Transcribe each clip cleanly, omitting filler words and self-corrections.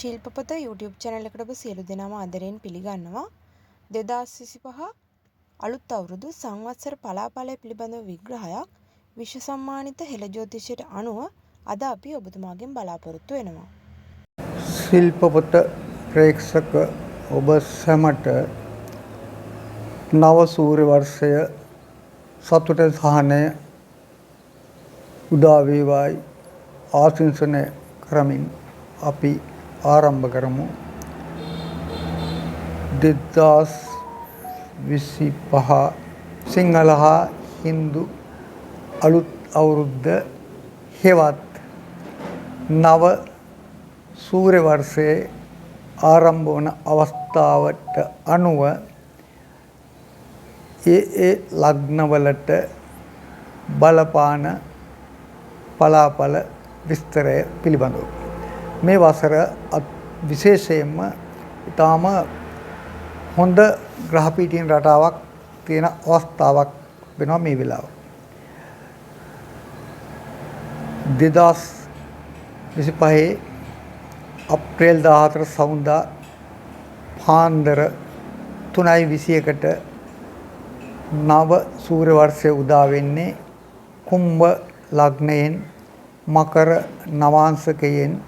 ශිල්පපත YouTube channel එකට ඔබ සියලු දෙනාම ආදරයෙන් පිළිගන්නවා. 2025 අලුත් අවුරුදු සංවත්සර පලාපලය පිළිබඳව විග්‍රහයක් විශ්ව සම්මානිත හෙළ ජ්‍යොතිෂයට අනුව අද අපි ඔබතුමාගෙන් බලාපොරොත්තු වෙනවා. ශිල්පපත ප්‍රේක්ෂක ඔබ සැමට නව සූර්ය වර්ෂය සතුට සහනය උදා වේවායි ආශිංසනය කරමින් අපි ආරම්භ කරමු. 2025 සිංහල හා හින්දු අලුත් අවුරුද්ද හෙවත් නව සූර්ය වර්ෂයේ ආරම්භ වන අවස්ථාවට අනුව ඒ ලග්නවලට බලපාන පලාපල විස්තරය පිළිබඳව මේ වසර විශේෂයෙන්ම ඉතාම හොඳ ග්‍රහ පීඨින් රටාවක් තියෙන අවස්ථාවක් වෙනවා මේ වෙලාව. 2025 අප්‍රේල් 14 සවුන්දා පාන්දර 3:21ට නව සූර්ය වර්ෂය උදා වෙන්නේ කුම්භ ලග්නයෙන් මකර නවාංශකයෙන්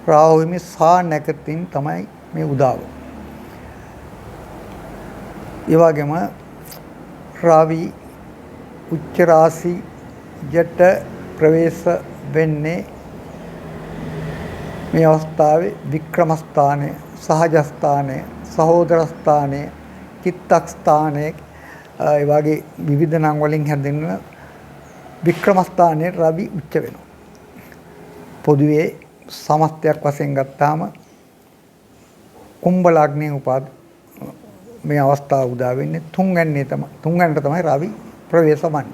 රාහු හිමි සා නැකතින් තමයි මේ උදාව. ඒ වගේම රවි උච්ච රාශියට ප්‍රවේශ වෙන්නේ මේ අවස්ථාවේ වික්‍රම ස්ථානයේ සහජ ස්ථානයේ සහෝදර ස්ථානයේ චිත්තක් ස්ථානයේ ඒ වගේ විවිධ නම් වලින් හැදෙන වික්‍රම ස්ථානයේ රවි උච්ච වෙනවා. පොදුවේ සමස්තයක් වශයෙන් ගත්තාම කුම්භ ලග්නයේ උපාද මේ අවස්ථාව උදා වෙන්නේ තුන්වැන්නේ තමයි රවි ප්‍රවේශ වන්නේ.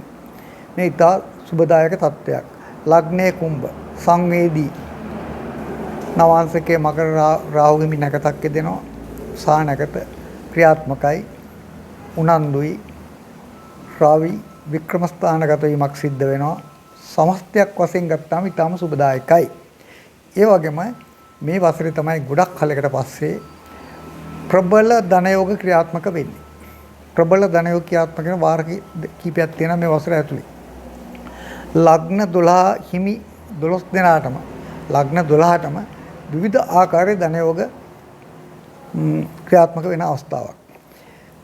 මේ ඉතා සුබදායක තත්ත්වයක්. ලග්නයේ කුම්භ සංවේදී නවාංශකයේ මකර රාහු හිමි නැකතක් දෙනවා. සා නැකත ක්‍රියාත්මකයි උනන්දුයි රවි වික්‍රම ස්ථානගත වීමක් සිද්ධ වෙනවා. සමස්තයක් වශයෙන් ගත්තාම ඉතාම සුබදායකයි. ඒ වගේම මේ වසරේ තමයි ගොඩක් කාලයකට පස්සේ ප්‍රබල ධනයෝග ක්‍රියාත්මක වෙන්නේ. ප්‍රබල ධනයෝග ක්‍රියාත්මක වෙන වාර කීපයක් තියෙනවා මේ වසර ඇතුලේ. ලග්න 12 හිමි 12 දෙනාටම ලග්න 12ටම විවිධ ආකාරයේ ධනයෝග ක්‍රියාත්මක වෙන අවස්ථාවක්.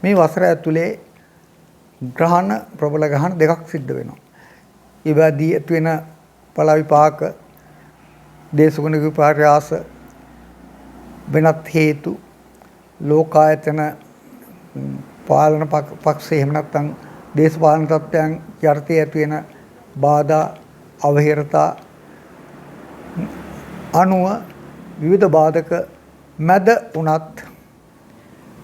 මේ වසර ඇතුලේ ග්‍රහණ ප්‍රබල ග්‍රහණ දෙකක් සිද්ධ වෙනවා. ඊවැදී ඇති වෙන පළ විපාක දේශගුණික විපර්යාස වෙනත් හේතු ලෝකායතන පාලන පක්ෂේ එහෙම නැත්නම් දේශපාලන තත්ත්වයන් යටතේ ඇති වෙන බාධා අවහිරතා අනුව විවිධ බාධක මැද උනත්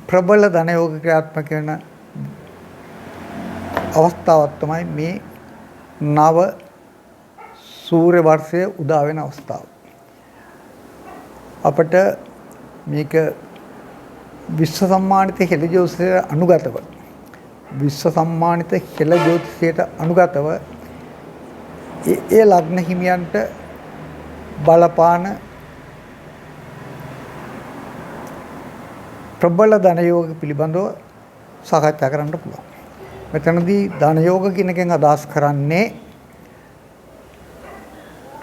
ප්‍රබල ධනයෝග ක්‍රියාත්මක වෙන අවස්ථාවක් තමයි මේ නව සූර්ය වර්ෂයේ උදා වෙන අවස්ථාව. අපට මේක විශ්ව සම්මානිත හෙළ ජ්‍යොතිෂයට අනුගතව ඒ ලග්න හිමියන්ට බලපාන ප්‍රබල ධනයෝග පිළිබඳව සාකච්ඡා කරන්න පුළුවන්. මෙතනදී ධනයෝග කියන එකෙන් අදහස් කරන්නේ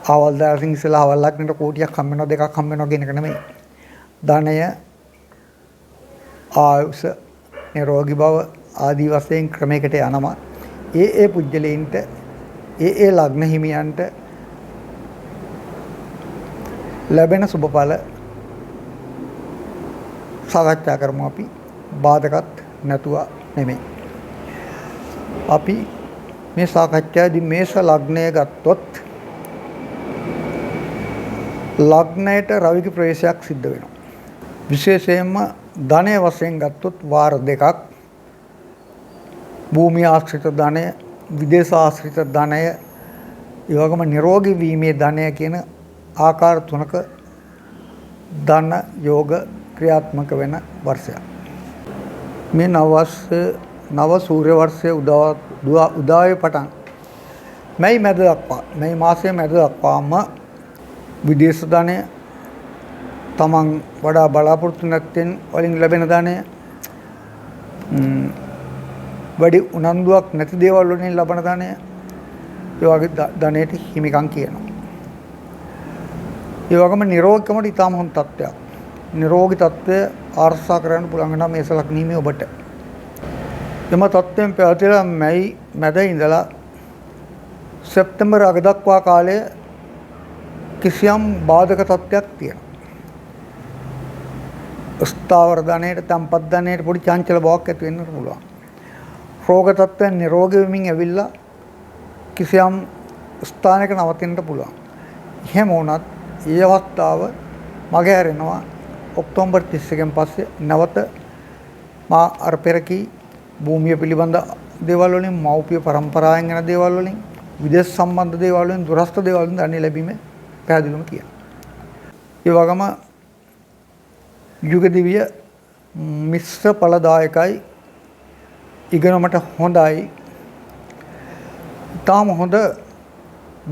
අවල් දාසින් ඉස්සලා අවල් ලග්නට කෝටියක් හම්බ වෙනවා දෙකක් හම්බ වෙනවා කියන එක නෙමෙයි. ධනය ආයුෂ නිරෝගී බව ආදී වශයෙන් ක්‍රමයකට යනවා. ඒ පුජ්‍යලයින්ට ඒ ලග්න හිමියන්ට ලැබෙන සුබඵල සාකච්ඡා කරමු අපි. බාධකත් නැතුව නෙමෙයි. අපි මේ සාකච්ඡාවේදී මේෂ ලග්නය ගත්තොත් ලග්නයට රවිගේ ප්‍රවේශයක් සිද්ධ වෙනවා. විශේෂයෙන්ම ධනය වශයෙන් ගත්තොත් වාර දෙකක් භූමිය ආශ්‍රිත ධනය, විදේශ ආශ්‍රිත ධනය, ඒ වගේම නිරෝගී වීමේ ධනය කියන ආකාර තුනක ධන යෝග ක්‍රියාත්මක වෙන වර්ෂයක්. මේ නව සූර්ය වර්ෂයේ උදාවේ පටන් මේ මාසයේ මැද දක්වාම විදේශ ධනය තමන් වඩා බලාපොරොත්තු නැත්තෙන් වලින් ලැබෙන ධනය, වැඩි උනන්දුවක් නැති දේවල් වලින් ලබන ධනය, ඒ වගේ ධනයට හිමිකම් කියනවා. ඒ වගේම නිරෝගීකමට ඉතාම හොඳ තත්ත්වයක්. නිරෝගී තත්ත්වය ආරක්ෂා කරන්න පුළුවන් නම් මේස ලග්නීමේ ඔබට. එම තත්ත්වයෙන් පැවතිලා මැයි මැද ඉඳලා සැප්තැම්බර් අග දක්වා කාලය කිසියම් බාධක තත්ත්වයක් තියෙනවා. ස්ථාවර ධනයට, තම්පත් ධනයට පොඩි චංචල බවක් ඇති වෙන්න පුළුවන්. රෝග තත්ත්වයන් නිරෝගී වෙමින් ඇවිල්ලා කිසියම් ස්ථානයක නවතින්න පුළුවන්. එහෙම වුණත් ඒ අවස්ථාව මගහැරෙනවා ඔක්තෝබර් 31 පස්සේ. නැවත මා අර පෙරකී භූමිය පිළිබඳ දේවල් වලින්, මෞපිය පරම්පරාවෙන් එන දේවල් වලින්, විදේශ සම්බන්ධ දේවල් වලින්, දුරස්ත දේවල් වලින් ධනෙ ලැබීම පැහැදිලිවම කියනවා. ඒ වගේම යුග දිවිය මිශ්‍ර ඵලදායකයි, ඉගෙනුමට හොඳයි, තාම හොඳ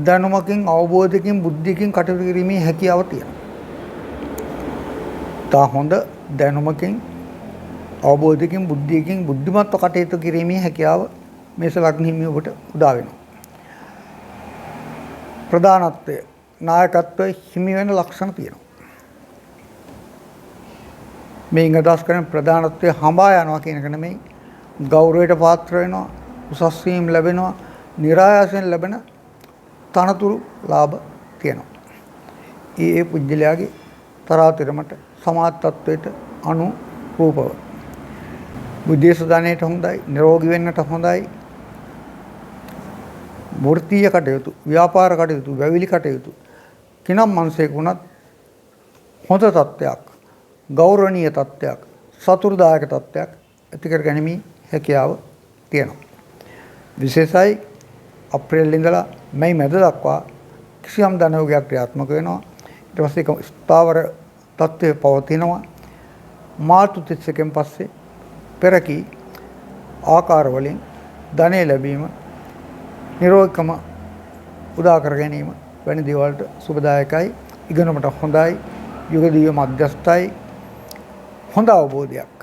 දැනුමකින්, අවබෝධයකින්, බුද්ධියකින් කටයුතු කිරීමේ හැකියාව තියෙනවා. තා හොඳ දැනුමකින්, අවබෝධයකින්, බුද්ධියකින් බුද්ධිමත්ව කටයුතු කිරීමේ හැකියාව මේස ලග්නෙහිමි ඔබට උදා වෙනවා. ප්‍රධානත්වය, නායකත්වය හිමි වෙන ලක්ෂණ තියෙනවා. මේන් අදහස් කරන ප්‍රධානත්වය හඹා යනවා කියන එක නෙමෙයි, ගෞරවයට පාත්‍ර වෙනවා, උසස් වීම් ලැබෙනවා, નિરાයාසයෙන් ලැබෙන තනතුරු ලාභ තියෙනවා. ඒ පුජ්‍යලයාගේ තරාතිරමට, සමාජ තත්වයට අනුරූපව විදේශ ධනයට හොඳයි, නිරෝගී වෙන්නට හොඳයි, වෘත්තීය කටයුතු, ව්‍යාපාර කටයුතු, වැවිලි කටයුතු කිනම් මනසෙක වුණත් හොඳ තත්ත්වයක්, ගෞරවනීය තත්ත්වයක්, සතුරුදායක තත්ත්වයක් ඇති කර ගැනීමේ හැකියාව තියෙනවා. විශේෂයි අප්‍රේල් ඉඳලා මැයි මැද දක්වා කිසියම් ධනයෝගයක් ක්‍රියාත්මක වෙනවා. ඊට පස්සේ ස්ථාවර තත්ත්වය පවතිනවා. මාර්තු 31 පස්සේ පෙරකී ආකාර වලින් ධනෙ ලැබීම, නිරෝගීකම උදා කර ගැනීම වැනි දේවල්ට සුබදායකයි, ඉගෙනුමට හොඳයි, යුග දිවිය මධ්‍යස්ථයි, හොඳ අවබෝධයක්,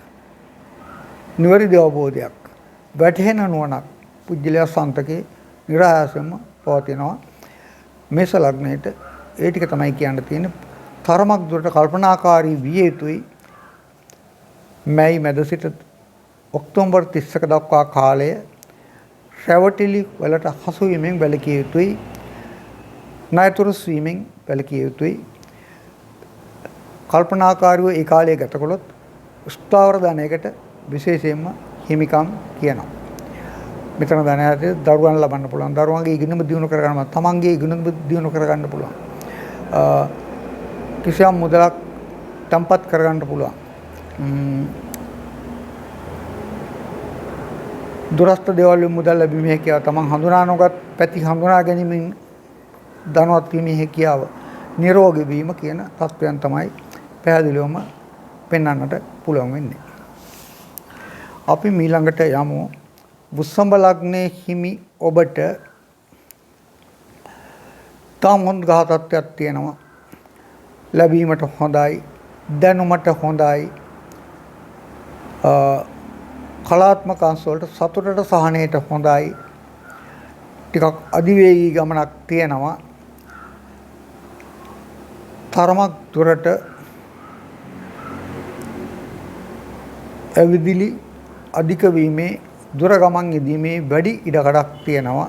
නිවැරදි අවබෝධයක්, වැටහෙන නුවණක් පුජ්‍යලයා සන්තකේ නිරායාසයෙන්ම පවතිනවා. මේස ලග්නයට ඒ ටික තමයි කියන්න තියෙන්නේ. තරමක් දුරට කල්පනාකාරී විය යුතුයි. මැයි මැද සිට ඔක්තෝබර් 31 දක්වා කාලය රැවටිලි වලට හසු වීමෙන් වැළකී යුතුයි. ණයතුරුස් වීමෙන් වැළකී යුතුයි. කල්පනාකාරීව ඒ කාලය ගත කළොත් ස්ථාවර ධනයකට විශේෂයෙන්ම හිමිකම් කියනවා. මෙතන ධනයදී දරුවන් ලබන්න පුළුවන්. දරුවන්ගේ ඉගෙනුම දියුණු කරගන්න, තමන්ගේ ඉගෙනුම දියුණු කරගන්න පුළුවන්. කිසියම් මුදලක් තම්පත් කරගන්න පුළුවන්. දුරස්ත දේවල් වලින් මුදල් ලැබීමේ හැකියාව, තමන් හඳුනා නොගත් පැති හඳුනා ගැනීමෙන් ධනවත් වීමේ හැකියාව, නිරෝගී වීම කියන තත්වයන් තමයි පැහැදිලිවම පෙන්වන්නට පුළුවන් වෙන්නේ. අපි ඊළඟට යමු වෘෂභ ලග්නයේ හිමි ඔබට තාම හොඳ ගහ තත්ත්වයක් තියෙනවා. ලැබීමට හොඳයි, දැනුමට හොඳයි, කලාත්මක අංශ වලට සතුටට සහනයට හොඳයි. ටිකක් අධිවේගී ගමනක් තියෙනවා. තරමක් දුරට ඇවිදිලි අධික වීමේ, දුර ගමන් යෙදීමේ වැඩි ඉඩකඩක් තියෙනවා.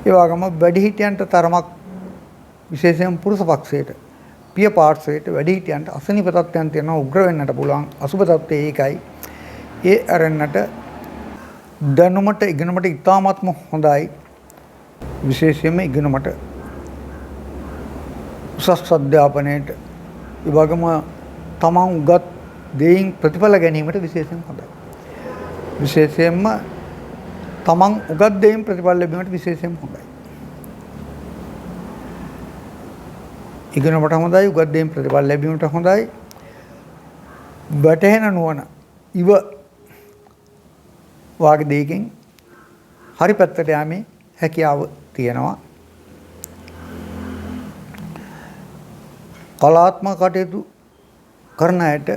ඒ වගේම වැඩිහිටියන්ට තරමක්, විශේෂයෙන් පුරුෂ පක්ෂයට, පිය පාර්ශ්වයට වැඩිහිටියන්ට අසනීප තත්ත්වයන් තියෙනවා. උග්‍ර වෙන්නට පුළුවන්. අසුබ තත්ත්වය ඒකයි. ඒ අරන්නට දැනුමට, ඉගෙනුමට ඉතාමත්ම හොඳයි. විශේෂයෙන්ම ඉගෙනුමට, උසස් අධ්‍යාපනයට, ඒ වගේම තමන් උගත් දෙයින් ප්‍රතිඵල ගැනීමට විශේෂයෙන් හොඳයි. විශේෂයෙන්ම තමන් උගත් දෙයින් ප්‍රතිඵල ලැබීමට විශේෂයෙන් හොඳයි. ඉගෙනුමට හොඳයි, උගත් දෙයින් ප්‍රතිඵල ලැබීමට හොඳයි. වැටහෙන නුවණ ඉව වාගේ දෙයකින් හරි පැත්තට යෑමේ හැකියාව තියෙනවා. කලාත්මක කටයුතු කරන අයට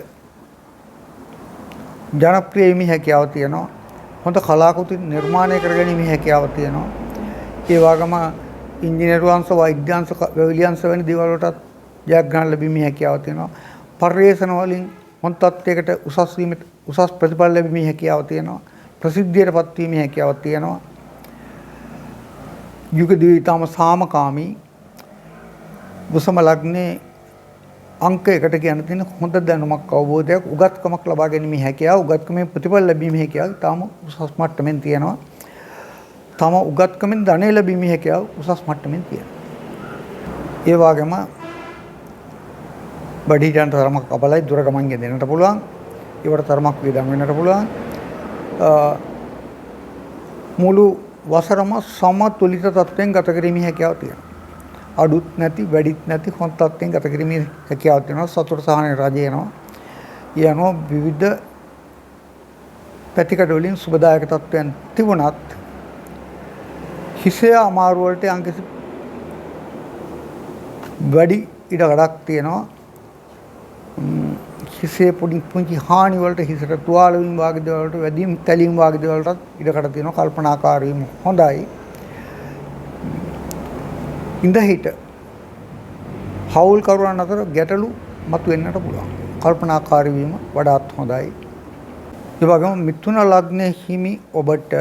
ජනප්‍රිය වීමේ හැකියාව තියෙනවා. හොඳ කලාකෘති නිර්මාණය කරගැනීමේ හැකියාව තියෙනවා. ඒ වගේම ඉංජිනේරු අංශ, වෛද්‍ය අංශ, වැවිලි අංශ වැනි දේවල් වලටත් ජයග්‍රහණ ලැබීමේ හැකියාව තියෙනවා. පර්යේෂණ වලින් හොඳ තත්යකට උසස් ප්‍රතිඵල ලැබීමේ හැකියාව තියෙනවා. ප්‍රසිද්ධියටපත් වීමේ හැකියාවක් තියෙනවා. යුග දිවිතාම සාමකාමී වසම ලග්නේ අංක 1ට කියන තියෙන හොඳ දැනුමක් අවබෝධයක් උගත්කමක් ලබා ගැනීමේ හැකියාව උගත්කමේ ප්‍රතිඵල ලැබීමේ හැකියාව තාම උසස් මට්ටමින් තියෙනවා. තම උගත්කමෙන් ධනෙ ලැබීමේ හැකියාව උසස් මට්ටමින් තියෙනවා. ඒ වගේම බඩහිටන්ට තරමක් අපලයි දුර ගමන් ගෙදෙන්නට පුළුවන්. ඒවට තරමක් වේදම් වෙන්නට පුළුවන්. මුළු වසරම සමතුලිත තත්ත්වයෙන් ගත කිරීමේ හැකියාව තියෙනවා. අඩුත් නැති වැඩිත් නැති හොඳ තත්ත්වයෙන් ගත කිරීමේ හැකියාව තියෙනවා. සතුට සහනය රජයනවා. යනෝ විවිධ පැතිකඩ වලින් සුබදායක තත්ත්වයන් තිබුණත් හිසේ අමාරු වලට යම්කිසි වැඩි ඉඩකඩක් තියෙනවා. හිසේ පුංචි හානි වලට හිසට තුවාල වීම වාගේ දේවල් වලට වැඩිම තැලීම් වාගේ දේවල් වලට ඉඩකඩ තියෙනවා. කල්පනාකාරී වීම හොඳයි. ඉඳහිට හවුල් කරුවන් අතර ගැටලු මතුවෙන්නට පුළුවන්. කල්පනාකාරී වීම වඩාත් හොඳයි. ඒ වගේම මිථුන ලග්නයේ හිමි ඔබට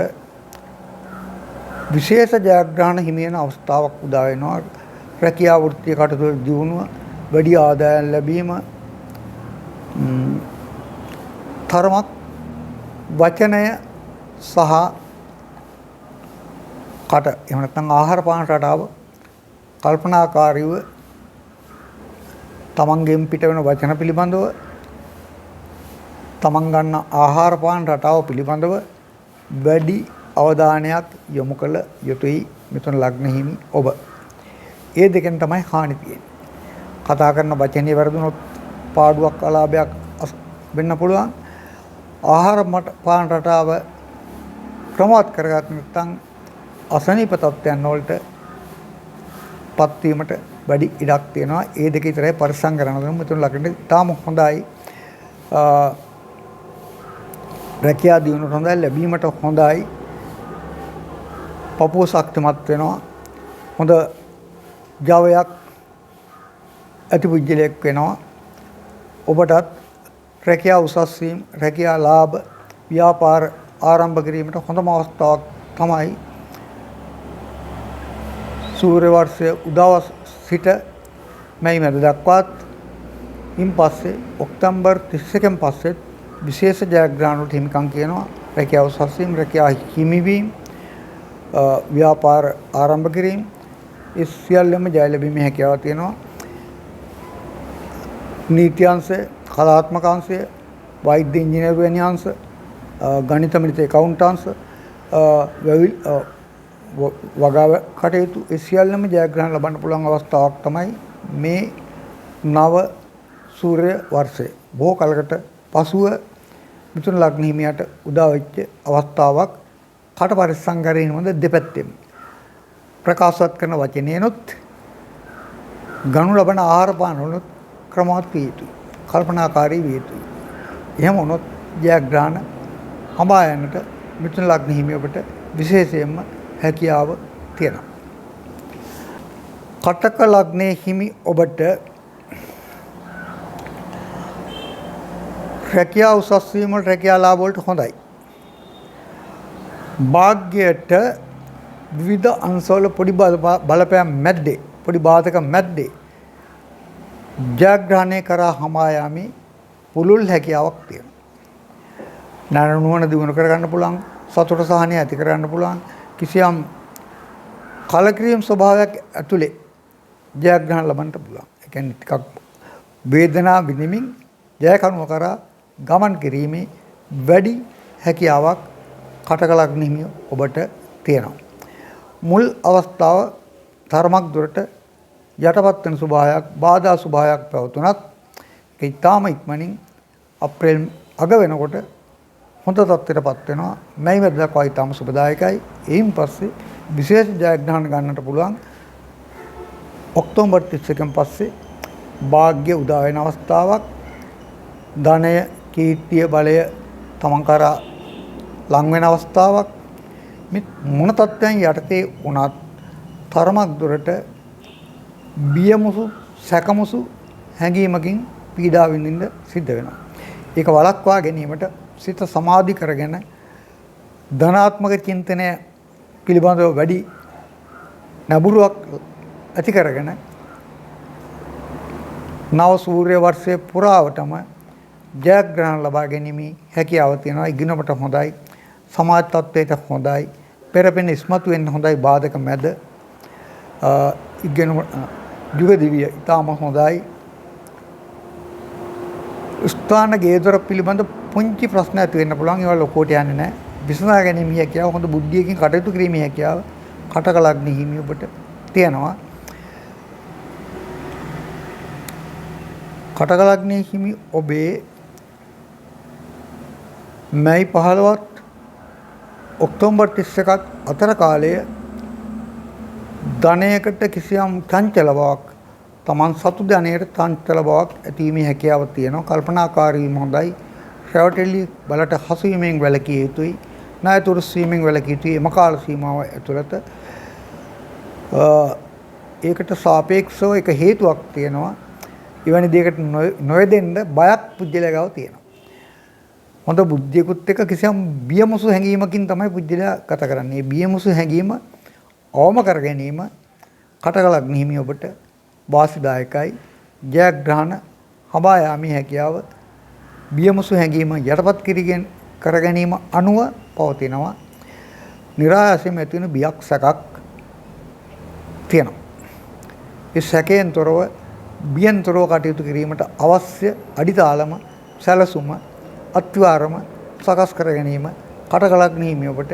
විශේෂ ජයග්‍රහණ හිමි වෙන අවස්ථාවක් උදා වෙනවා. රැකියා වෘත්තීය කටයුතු වල දියුණුව, වැඩි ආදායම් ලැබීම, තරමක් වචනය සහ කට එහෙම නැත්නම් ආහාර පාන රටාව කල්පනාකාරීව තමන්ගෙන් පිට වෙන වචන පිළිබඳව තමන් ගන්න ආහාර පාන රටාව පිළිබඳව වැඩි අවධානයක් යොමු කළ යුතුයි මිථුන ලග්න හිමි ඔබ. ඒ දෙකෙන් තමයි හානි තියෙන්නේ. කතා කරන වචනේ වැරදුනොත් පාඩුවක් අලාභයක් වෙන්න පුළුවන්. ආහාර පාන රටාව ක්‍රමවත් කරගන්න නැත්නම් අසනීප තත්ත්වයන් වලට පත් වීමට වැඩි ඉඩක් තියෙනවා. ඒ දෙක විතරයි පරිස්සම් කරනවා. මිථුන ලග්නෙ තාම හොඳයි. රැකියා දියුණුවට හොඳයි, ලැබීමට හොඳයි. පපුව ශක්තිමත් වෙනවා. හොඳ ජවයක් ඇති පුජ්‍යලයක් වෙනවා. ඔබටත් රැකියා උසස් වීම, රැකියා ලාභ, ව්‍යාපාර ආරම්භ කිරීමට හොඳම අවස්ථාවක් තමයි සූර්ය වර්ෂය උදා සිට මැයි මැද දක්වාත් ඉන් පස්සේ ඔක්තෝබර් 31න් පස්සේ විශේෂ ජයග්‍රහණ වලට හිමිකම් කියනවා. රැකියාව උසස් වීම, රැකියා හිමිවීම, ව්‍යාපාර ආරම්භ කිරීම, ඒ සියල්ලම ජය ලැබීමේ හැකියාව තියෙනවා. නීති අංශය, කලාත්මක අංශය, වෛද්‍ය ඉංජිනේරු වැනි අංශ, ගණිත මිනිත ඒකවුන්ටන්ස්, වගාව කටයුතු ඒ සියල්ලම ජයග්‍රහණ ලබන්න පුළුවන් අවස්ථාවක් තමයි මේ නව සූර්ය වර්ෂය. බොහෝ කලකට පසුව මිථුන ලග්න හිමියට උදා වෙච්ච අවස්ථාවක්. කට පරිස්සම් කරගෙන හොඳ දෙපැත්තෙම ප්‍රකාශවත් කරන වචනේනොත් ගනු ලබන ආහාර පාන වලත් ක්‍රමවත් විය යුතුයි. කල්පනාකාරී විය යුතුයි. එහෙම වුණොත් ජයග්‍රහණ හඹා යන්නට මිථුන ලග්න හිමි ඔබට විශේෂයෙන්ම හැකියාව තියෙනවා. කටක ලග්නයේ හිමි ඔබට රැකියා උසස් වීම වල රැකියා ලාභ වලට හොඳයි. භාග්‍යයට විවිධ අංශවල පොඩි බලපෑම් මැද්දේ, පොඩි බාධක මැද්දේ ජයග්‍රහණය කරා හමා යාමේ පුළුල් හැකියාවක් තියෙනවා. නුවණ දිනු කර ගන්න පුළුවන්, සතුට සහනය ඇති කර ගන්න පුළුවන්. කිසියම් කලකිරීම ස්වභාවයක් ඇතුලේ ජයග්‍රහණ ලබන්න පුළුවන්. ඒ කියන්නේ ටිකක් වේදනා විඳින්මින් ජය කරුණ කරා ගමන් කිරීමේ වැඩි හැකියාවක් කටක ලග්න හිමි ඔබට තියෙනවා. මුල් අවස්ථාව තරමක් දුරට යටපත් වෙන ස්වභාවයක්, බාධා ස්වභාවයක් පැවතුනත් ඒක ඊටාම ඉක්මනින් අප්‍රේල් අග වෙනකොට හොඳ තත්ත්වයටපත් වෙනවා. මැයි මැද දක්වා ඊටාම සුබදායකයි. එයින් පස්සේ විශේෂ ජයග්‍රහණ ගන්නට පුළුවන්. ඔක්තෝබර් 31න් පස්සේ වාග්ය උදා වෙන අවස්ථාවක්, ධනය, කීර්තිය, බලය තමන් කරා ලං වෙන අවස්ථාවක්. මේ මොන තත්ත්වයන් යටතේ වුණත් තරමක් දුරට බියමුසු සැකමුසු හැඟීමකින් පීඩා විඳින්න සිද්ධ වෙනවා. ඒක වළක්වා ගැනීමට සිත සමාධි කරගෙන ධනාත්මක චින්තනය පිළිබඳව වැඩි නැඹුරුවක් ඇති කරගෙන නව සූර්ය වර්ෂයේ පුරාවටම ජයග්‍රහණ ලබා ගැනීමේ හැකියාව තියෙනවා. ඉගෙනීමට හොඳයි, සමාජ තත්ත්වයට හොඳයි, පෙරපෙන ඉස්මතු වෙන්න හොඳයි, බාධක මැද ඉගෙනීම යුග දිවිය ඉතාම හොඳයි. ස්ථාන ගේදොර පිළිබඳ පුංචි ප්‍රශ්න ඇති වෙන්න පුළුවන්. ඒවා ලොකෝට යන්නේ නැහැ. විසඳා ගැනීම හැකියාව, හොඳ බුද්ධියකින් කටයුතු කිරීමේ හැකියාව කටකලග්න හිමි ඔබට තියෙනවා. කටකලග්න හිමි ඔබේ මැයි 15ත් ඔක්තෝබර් 31ත් අතර කාලය ධනයකට කිසියම් චංචල බවක්, තමන් සතු ධනයට චංචල බවක් ඇතිවීමේ හැකියාව තියෙනවා. කල්පනාකාරී වීම හොඳයි. රැවටිලි බලට හසු වීමෙන් වැළකී යුතුයි. ණයතුරු ස්වීමින් වැළකී යුතුයි. එම කාල සීමාව ඇතුළත ඒකට සාපේක්ෂව එක හේතුවක් තියෙනවා. එවැනි දෙයකට නොයදෙන්න බයක් පුජ්‍යලයා ගාව තියෙනවා. හොඳ බුද්ධියකුත් එක්ක කිසියම් බියමුසු හැඟීමකින් තමයි පුජ්‍යලයා ගත කරන්නේ. මේ බියමුසු හැඟීම අවම කර ගැනීම කටකලග්න හිමි ඔබට වාසිදායකයි. ජයග්‍රහණ හඹා යාමේ හැකියාව බියමුසු හැඟීම යටපත් කර ගැනීම අනුව පවතිනවා. નિરાයාසයෙන් ඇති වෙන බියක් සැකක් තියෙනවා. ඒ සැකයෙන් තොරව බියෙන් තොරව කටයුතු කිරීමට අවශ්‍ය අඩිතාලම සැලසුම අත්වාරම සකස් කර ගැනීම කටකලග්න හිමි ඔබට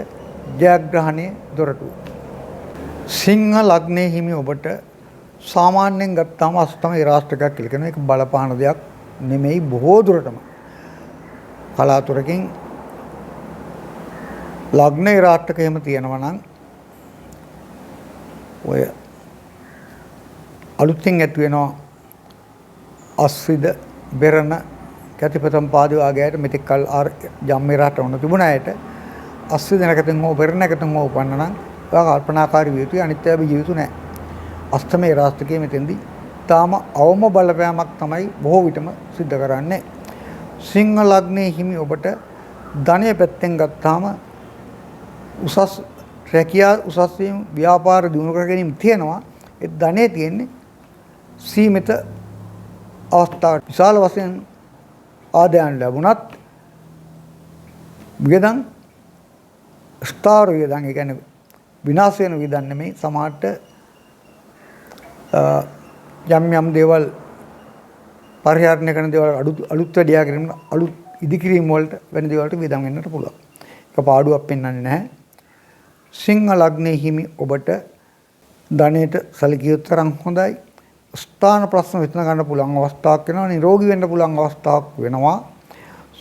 ජයග්‍රහණයේ දොරටුව. සිංහ ලග්නයේ හිමි ඔබට සාමාන්‍යයෙන් ගත්තාම අෂ්ටම ඉරාෂ්ටකයක් කියලා කියන එක බලපාන දෙයක් නෙමෙයි. බොහෝ දුරටම කලාතුරකින් ලග්න ඉරාෂ්ටක එහෙම තියෙනවා නම් ඔය අලුතින් ඇති වෙනවා අස්විද බෙරණ කැතිපතම් පාදේ ආගයට මෙතෙක් කල් ජම්මේ රාට වුණ තිබුණ අයට අස්විද නැකතෙන් හෝ බෙරණ නැකතෙන් හෝ උපන්න නම් ඔයා කල්පනාකාරී විය යුතුයි. අනිත්‍යව බිය යුතු නැහැ. අෂ්ටමේ රාෂ්ටකයේ මෙතෙන්දී තාම අවම බලපෑමක් තමයි බොහෝ විටම සිද්ධ කරන්නේ. සිංහ ලග්නයේ හිමි ඔබට ධනය පැත්තෙන් ගත්තාම උසස් රැකියා, උසස් වීම, ව්‍යාපාර දියුණු කර ගැනීම තියෙනවා. ඒ ධනෙ තියෙන්නේ සීමිත අවස්ථාවට. විශාල වශයෙන් ආදායම් ලැබුණත් වියදම් ස්ථාවර වියදම්, ඒ කියන්නේ විනාශ වෙන වියදම් නෙමෙයි. සමහරට යම් දේවල් පරිහරණය කරන දේවල් අලුත් වැඩියා කිරීම, අලුත් ඉදිකිරීම වලට වෙන දේවල්ට වියදම් වෙන්නට පුළුවන්. ඒක පාඩුවක් පෙන්වන්නේ නැහැ. සිංහ ලග්නයේ හිමි ඔබට ධනයට සැලකිය යුතු තරම් හොඳයි. ස්ථාන ප්‍රශ්න විසඳ ගන්න පුළුවන් අවස්ථාවක් වෙනවා. නිරෝගී වෙන්න පුළුවන් අවස්ථාවක් වෙනවා.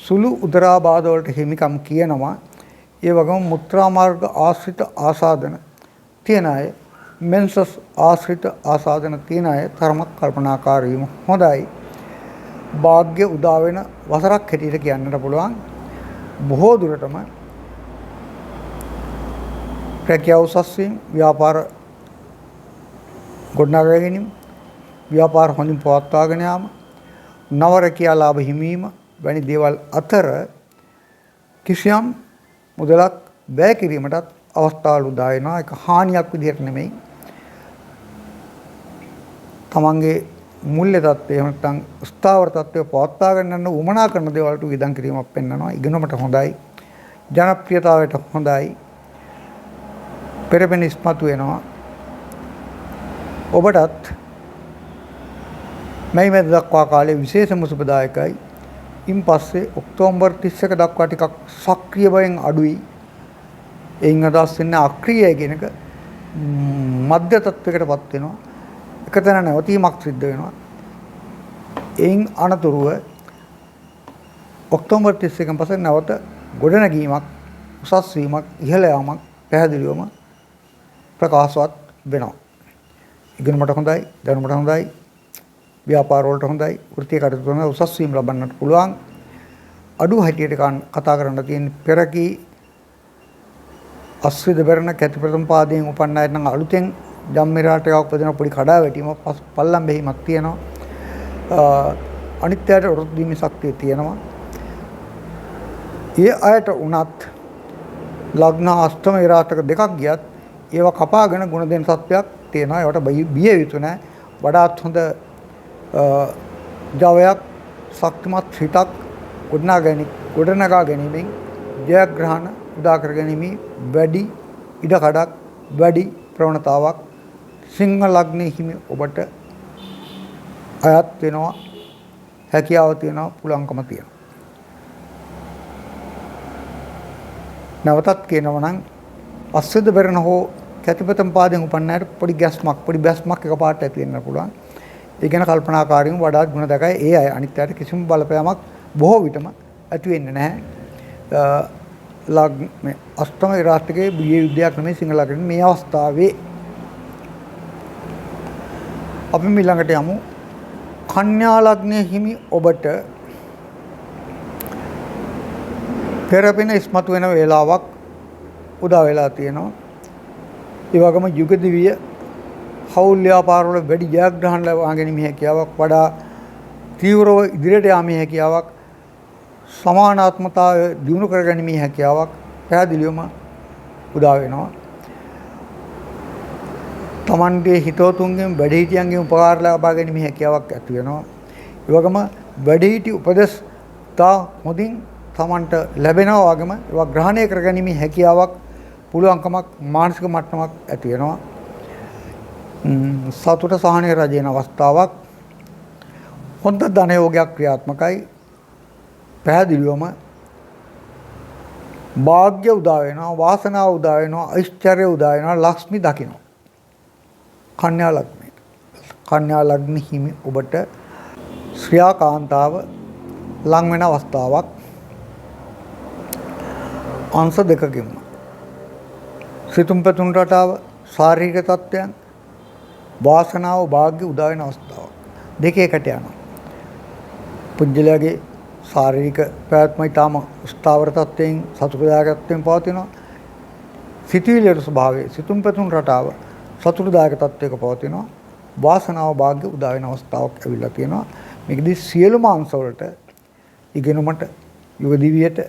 සුළු උදරාබාධ වලට හිමිකම් කියනවා. ඒ වගේම මුත්‍රා මාර්ග ආශ්‍රිත ආසාදන තියන අය, මෙන්සස් ආශ්‍රිත ආසාදන තියන අය තරමක් කල්පනාකාරී වීම හොඳයි. වාග්ය උදා වෙන වසරක් හැටියට කියන්නට පුළුවන්. බොහෝ දුරටම රැකියාව උසස් වීම, ව්‍යාපාර ගොඩනගා ගැනීම, ව්‍යාපාර හොඳින් පවත්වාගෙන යාම, නව රැකියා ලාභ හිමීම වැනි දේවල් අතර කිසියම් මුදලක් වැය කිරීමටත් අවස්ථාවල් උදා වෙනවා. ඒක හානියක් විදිහට නෙමෙයි. තමන්ගේ මූල්‍ය තත්ත්වය එහෙම නැත්නම් ස්ථාවර තත්ත්වය පවත්වාගෙන යන උමනා කරන දේවල්ට වියදම් කිරීමක් පෙන්වනවා. ඉගෙනුමට හොඳයි. ජනප්‍රියතාවයට හොඳයි. පෙරපෙන ඉස්මතු වෙනවා. ඔබටත් මැයි මැද දක්වා කාලය විශේෂම සුබදායකයි. ඉන් පස්සේ ඔක්තෝබර් 31 දක්වා ටිකක් සක්‍රිය බවෙන් අඩුයි. එයින් අදහස් වෙන්නේ අක්‍රියයි කියන එක මධ්‍ය තත්වයකටපත් වෙනවා. එකතැන නැවතීමක් සිද්ධ වෙනවා. එයින් අනතුරුව ඔක්තෝබර් 31 පස්සේ නැවත ගොඩනැගීමක්, උසස් වීමක්, ඉහළ යාමක් පැහැදිලිවම ප්‍රකාශවත් වෙනවා. ඉගෙනුමට හොඳයි, දැනුමට හොඳයි, ව්‍යාපාර වලට හොඳයි. වෘත්තීය කටයුතු කරන උසස් වීම ලබන්නට පුළුවන්. අඩු හැටියට කතා කරන්න තියෙන පෙරකී අස්විද බරණ කැති ප්‍රථම පාදයෙන් උපන්න අය නම් අලුතෙන් ජම්මිරාට එකක් උපදින පොඩි කඩා වැටීම පල්ලම් බෙහිමක් තියෙනවා. අනිත්‍යයට වෘත්ති දීමේ ශක්තිය තියෙනවා. ඒ අයට උනත් ලග්න අෂ්ටම විරාටක දෙකක් ගියත් ඒවා කපාගෙන ගුණ දෙන සත්‍යයක් තියෙනවා. ඒවට බිය යුතු නැහැ. වඩාත් හොඳ ජවයක් ශක්තිමත් හිතක් ගොඩනගා ගැනීමෙන් ජයග්‍රහණ උදා කර ගැනීම වැඩි ඉඩකඩක් වැඩි ප්‍රවණතාවක් සිංහ ලග්නයේ හිමි ඔබට අයත් වෙනවා. හැකියාව තියෙනවා, පුළුවන්කම තියෙනවා. නැවතත් කියනවා නම් අස්විද බරණ හෝ කැතිපතම් පාදයෙන් උපන්න අයට පොඩි බැස්මක් එකපාරට ඇති වෙන්න පුළුවන්. ඒ ගැන කල්පනාකාරීව වඩාත් ගුණ දකයි ඒ අය අනිත් අයට කිසිම බලපෑමක් බොහෝ විටම ඇති වෙන්නේ නැහැ. මේ අෂ්ටම විරාටකයේ බිය යුද්ධයක් නෙමෙයි සිංහ ලග්නේ මේ අවස්ථාවේ. අපි ඊළඟට යමු කන්‍යා ලග්නයේ හිමි ඔබට පෙරපින ඉස්මතු වෙන වේලාවක් උදා වෙලා තියෙනවා. ඒ වගේම යුග දිවිය හවුල් ව්‍යාපාර වල වැඩි ජයග්‍රහණ ලබා ගැනීම හැකියාවක් වඩා තීව්‍රව ඉදිරියට යාමේ හැකියාවක් සමානාත්මතාවය දිනු කර ගැනීමේ හැකියාවක් පැහැදිලිවම උදා වෙනවා. තමන්ගේ හිතවතුන්ගෙන් වැඩිහිටියන්ගෙන් උපකාර ලබා ගැනීමේ හැකියාවක් ඇති වෙනවා. ඒ වගේම වැඩිහිටි උපදෙස් තා හොඳින් තමන්ට ලැබෙනවා වගේම ඒවා ග්‍රහණය කර ගැනීමේ හැකියාවක් පුළුවන්කමක් මානසික මට්ටමක් ඇති වෙනවා. සතුට සහනය රජයන අවස්ථාවක් හොඳ ධන යෝගයක් ක්‍රියාත්මකයි. පැහැදිලිවම වාග්ය උදා වෙනවා, වාසනාව උදා වෙනවා, ඓශ්චර්ය උදා වෙනවා, ලක්ෂ්මි දකිනවා. කන්‍යා ලග්නයේ කන්‍යා ලග්න හිමි ඔබට ශ්‍රියා කාන්තාව ලං වෙන අවස්ථාවක් අංශ දෙකකින්ම සිතුම් පැතුම් රටාව ශාරීරික තත්ත්වයන් වාසනාව වාග්ය උදා වෙන අවස්ථාවක් දෙකේකට යනවා. පුජ්‍යලයාගේ ශාරීරික පැවැත්ම ඊටම ස්ථාවර තත්ත්වයෙන් සතුටුදායක තත්ත්වයෙන් පවතිනවා. සිතුවිලි ස්වභාවයේ සිතුම් පැතුම් රටාව සතුටුදායක තත්ත්වයක පවතිනවා. වාසනාව වාග්ය උදා වෙන අවස්ථාවක් ඇවිල්ලා තියෙනවා. මේකදී සියලුම අංශ වලට ඉගෙනුමට යුග දිවියට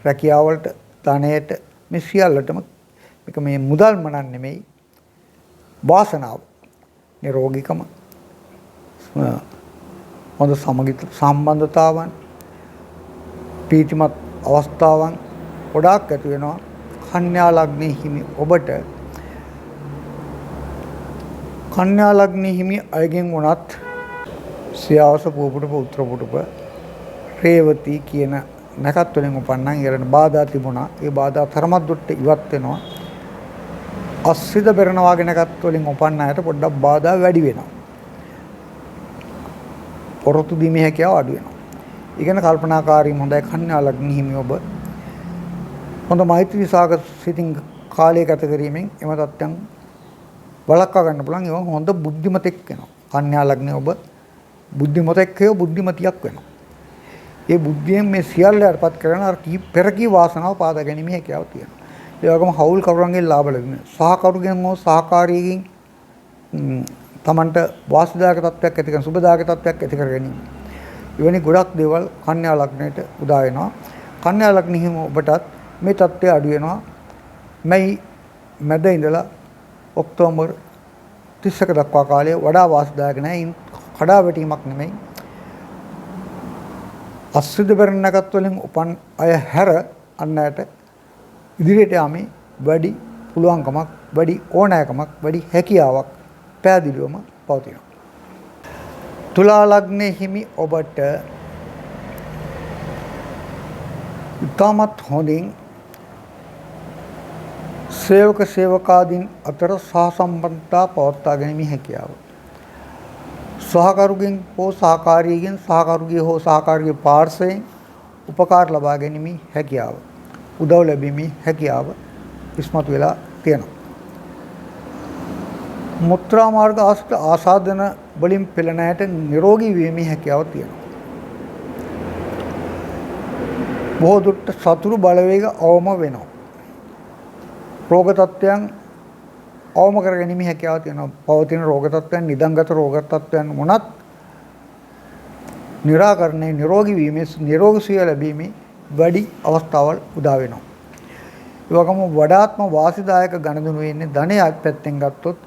රැකියාවලට ධනයට මේ සියල්ලටම මේක මේ මුදල්ම නෙමෙයි වාසනාව නිරෝගීකම හොඳ සමගිත සම්බන්ධතාවන් පීතිමත් අවස්ථාවන් ගොඩාක් ඇති වෙනවා. කන්‍යා ලග්නයේ හිමි ඔබට කන්‍යා ලග්නයේ හිමි අයගෙන් වුණත් සියාවස පුපුටුප උත්තර පුටුප රේවති කියන නැකත් වලින් උපන්නා ඊළඟ බාධා තිබුණා. ඒ බාධා තරමක් දුරට ඉවත් වෙනවා. අස්විද බරණ වාගේ නැකත් වලින් උපන්න අයට පොඩ්ඩක් බාධා වැඩි වෙනවා. පොරොත්තු දීමේ හැකියාව අඩු වෙනවා. ඉගෙන කල්පනාකාරීව හොඳයි කන්‍යා ලග්න හිමි ඔබ. හොඳ මෛත්‍රී සාගත සිතින් කාලය ගත කිරීමෙන් එම තත්ත්වයන් වළක්වා ගන්න පුළුවන්. ඒ වගේම හොඳ බුද්ධිමතෙක් වෙනවා. කන්‍යා ලග්නේ ඔබ බුද්ධිමතෙක් හේව බුද්ධිමතියක් වෙනවා. ඒ බුද්ධියෙන් මේ සියල්ල යටපත් කරන අර පෙරකී වාසනාව පාදා ගැනීම හැකියාව තියෙනවා. ඒ වගේම හවුල් කරුවන්ගෙන් ලාභ ලැබෙනවා. සහකරුගෙන් හෝ සහකාරියකින් තමන්ට වාසදායක තත්ත්වයක් ඇති කරන සුබදායක තත්ත්වයක් ඇති කර ගැනීම. එවැනි ගොඩක් දේවල් කන්‍යා ලග්නයට උදා වෙනවා. කන්‍යා ලග්නෙ හිම ඔබටත් මේ තත්ත්වය අඩු වෙනවා. මේ මැද ඉඳලා ඔක්තෝබර් 31 දක්වා කාලය වඩා වාසදායක නැහැ. කඩා වැටීමක් නෙමෙයි. අස්විද බරණ නැකත් වලින් උපන් අය හැර අන්නයට ඉදිරියට යාමේ වැඩි පුළුවන්කමක්, වැඩි ඕනෑකමක්, වැඩි හැකියාවක් පැහැදිලිවම පවතිනවා. තුලා ලග්නයේ හිමි ඔබට ඉතාමත් හොඳින් සේවක සේවකාදීන් අතර සහසම්බන්ධතා පවත්වා ගැනීමේ හැකියාව. සහකරුගෙන් හෝ සහකාරියගෙන් සහකරුගේ හෝ සහකාරියගේ පාර්ශ්වයෙන් උපකාර ලබා ගැනීමේ හැකියාව. උදව් ලැබීමේ හැකියාව ඉස්මතු වෙලා තියෙනවා. මුත්‍රා මාර්ග ආසාදන වලින් පෙළෙන අයට නිරෝගී වීමේ හැකියාව තියෙනවා. බොහෝ දුරට සතුරු බලවේග අවම වෙනවා. රෝග තත්ත්වයන් අවම කර ගැනීම හැකියාව තියෙනවා. පවතින රෝග තත්ත්වයන් නිදන්ගත රෝග තත්ත්වයන් මොනත් निराकरणे निरोगी වීමේ නිරෝගී සුවය ලැබීමේ වැඩි අවස්ථාවල් උදා වෙනවා. ඒ වගේම වඩාත්ම වාසිදායක ගණදුණු වෙන්නේ ධනය පැත්තෙන් ගත්තොත්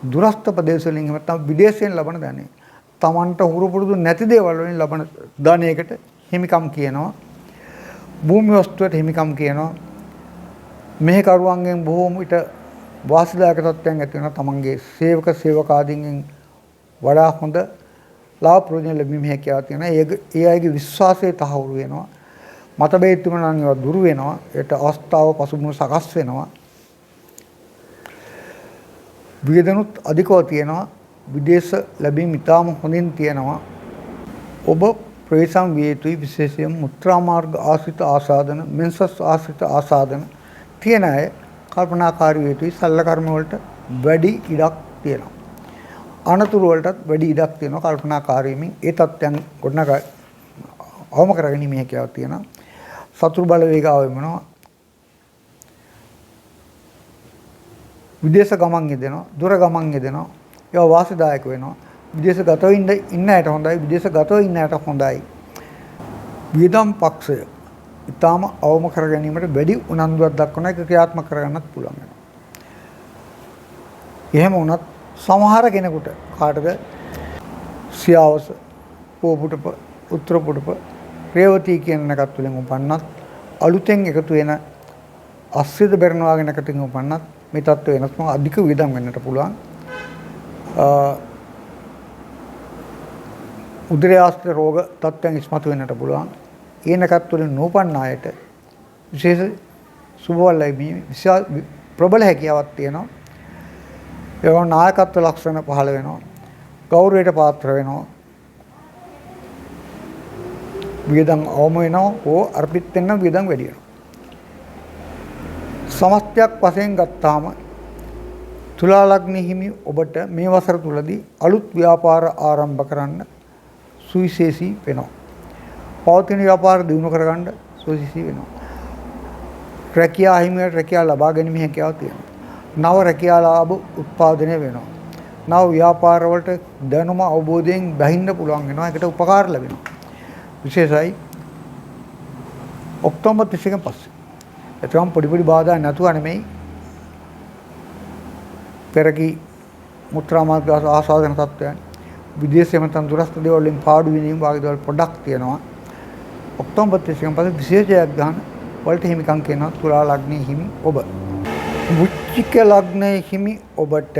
දුරස්ත ප්‍රදේශවලින් නැත්නම් විදේශයෙන් ලබන ධනය. Tamanට හුරු පුරුදු නැති දේවල් වලින් ලබන ධනයකට හිමිකම් කියනවා. භූමි වස්තුවට හිමිකම් කියනවා. මේ කරුවන්ගෙන් බොහෝම විට වාසිදායක තත්ත්වයන් ඇති වෙනවා. Tamanගේ සේවක සේවකාදීන්ගෙන් වඩා හොඳ ලාභ ප්‍රයෝජන ලැබීමේ හැකියාව තියෙනවා. ඒ අයගේ විශ්වාසය තහවුරු වෙනවා. මතභේද තිබුණා නම් ඒවා දුරු වෙනවා. ඒට අවස්ථාව පසුබිම සකස් වෙනවා. වියදනුත් අධිකව තියෙනවා. විදේශ ලැබීම් ඉතාම හොඳින් තියෙනවා. ඔබ ප්‍රවේශම් විය යුතුයි. විශේෂයෙන් මුත්‍රා මාර්ග ආශ්‍රිත ආසාදන, මෙන්සස් ආශ්‍රිත ආසාදන තියෙන අය කල්පනාකාරී විය යුතුයි. සල්ල කර්ම වලට වැඩි ඉඩක් තියෙනවා. අනතුරු වලටත් වැඩි ඉඩක් තියෙනවා. කල්පනාකාරීමින් ඒ තත්ත්වයන් ගොඩනගා අවම කරගැනීමේ හැකියාවක් තියෙනවා. සතුරු බලවේග ආවෙමනවා. විදේශ ගමන් යෙදෙනවා. දුර ගමන් යෙදෙනවා. ඒවා වාසිදායක වෙනවා. විදේශගතව ඉන්න අයට හොඳයි. විදේශගතව ඉන්න අයට හොඳයි. වියදම් පක්ෂය ඊටාම අවම කර ගැනීමට වැඩි උනන්දුවක් දක්වන එක ක්‍රියාත්මක කරගන්නත් පුළුවන් වෙනවා. එහෙම වුණත් සමහර කෙනෙකුට කාටද සියාවස, පෝපුටප, උත්තරපුටප, රේවතී කියන එකත් වලින් උපන්නත් අලුතෙන් එකතු වෙන අස්සිද බැරණවාගෙන එකකින් උපන්නත් මේ තත්ත්ව වෙනස්ම අධික වියදම් වෙන්නට පුළුවන්. උදරය ආශ්‍රිත රෝග තත්ත්වයන් ඉස්මතු වෙන්නට පුළුවන්. ඒනකත් වලින් නූපන්න අයට විශේෂ සුබවල ලැබීමේ විශාල ප්‍රබල හැකියාවක් තියෙනවා. ඒවා නායකත්ව ලක්ෂණ පහළ වෙනවා. ගෞරවයට පාත්‍ර වෙනවා. වියදම් අවම වෙනවා. ඕ අර්පිත වෙන වියදම් වැඩි වෙනවා. සමස්තයක් වශයෙන් ගත්තාම තුලා ලග්න හිමි ඔබට මේ වසර තුලදී අලුත් ව්‍යාපාර ආරම්භ කරන්න සුවිශේෂී වෙනවා. පවතින ව්‍යාපාර දියුණු කරගන්න සුවිශේෂී වෙනවා. රැකියා හිමියට රැකියාව ලබා ගැනීම හැකියාව තියෙනවා. නව රැකියා ලාභ උත්පාදනය වෙනවා. නව ව්‍යාපාර වලට දැනුම අවබෝධයෙන් බහින්න පුළුවන් වෙනවා. ඒකට උපකාර ලැබෙනවා. විශේෂයි ඔක්තෝබර් 31 පස්සේ. ඒතරම් පොඩි බාධා නැතුව නෙමෙයි. පෙරකි මුත්‍රා මාර්ග ආසාදන තත්ත්වයන් විදේශයෙන් තම දුරස්ත දේවල් වලින් පාඩු වීම වාගේ දේවල් පොඩක් තියෙනවා. ඔක්තෝබර් 31 පස්සේ විශේෂයක් ගන්න වලට හිමිකම් කියනවා තුලා ලග්නයේ හිමි ඔබ. වෘශ්චික ලග්නයේ හිමි ඔබට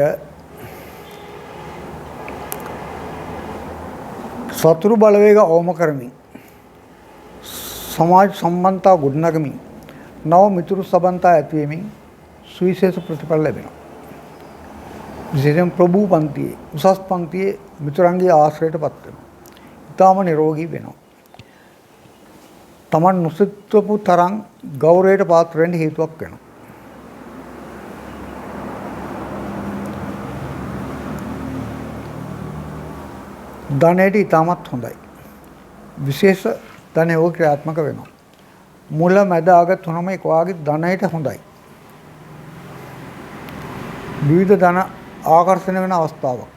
සතුරු බලවේග අවම කරමින් සමාජ සම්බන්ධතා ගොඩනගමින් නව මිතුරු සබන්තා ඇතිවීමෙන් සුවිශේෂ ප්‍රතිඵල ලැබෙනවා. විශේෂයෙන් ප්‍රභූ පන්තියේ උසස් පන්තියේ මිතුරන්ගේ ආශ්‍රයයට පත් වෙනවා. ඊටාම නිරෝගී වෙනවා. තමන් නොසිතපු තරම් ගෞරවයට පාත්‍ර වෙන්න හේතුවක් වෙනවා. ධනයට ඉතාමත් හොඳයි. විශේෂ ධනයෝ ක්‍රියාත්මක වෙනවා. මුල මැද අග තුනම එක වාගේ ධනයට හොඳයි. විවිධ ධන ආකර්ෂණය වෙන අවස්ථාවක්.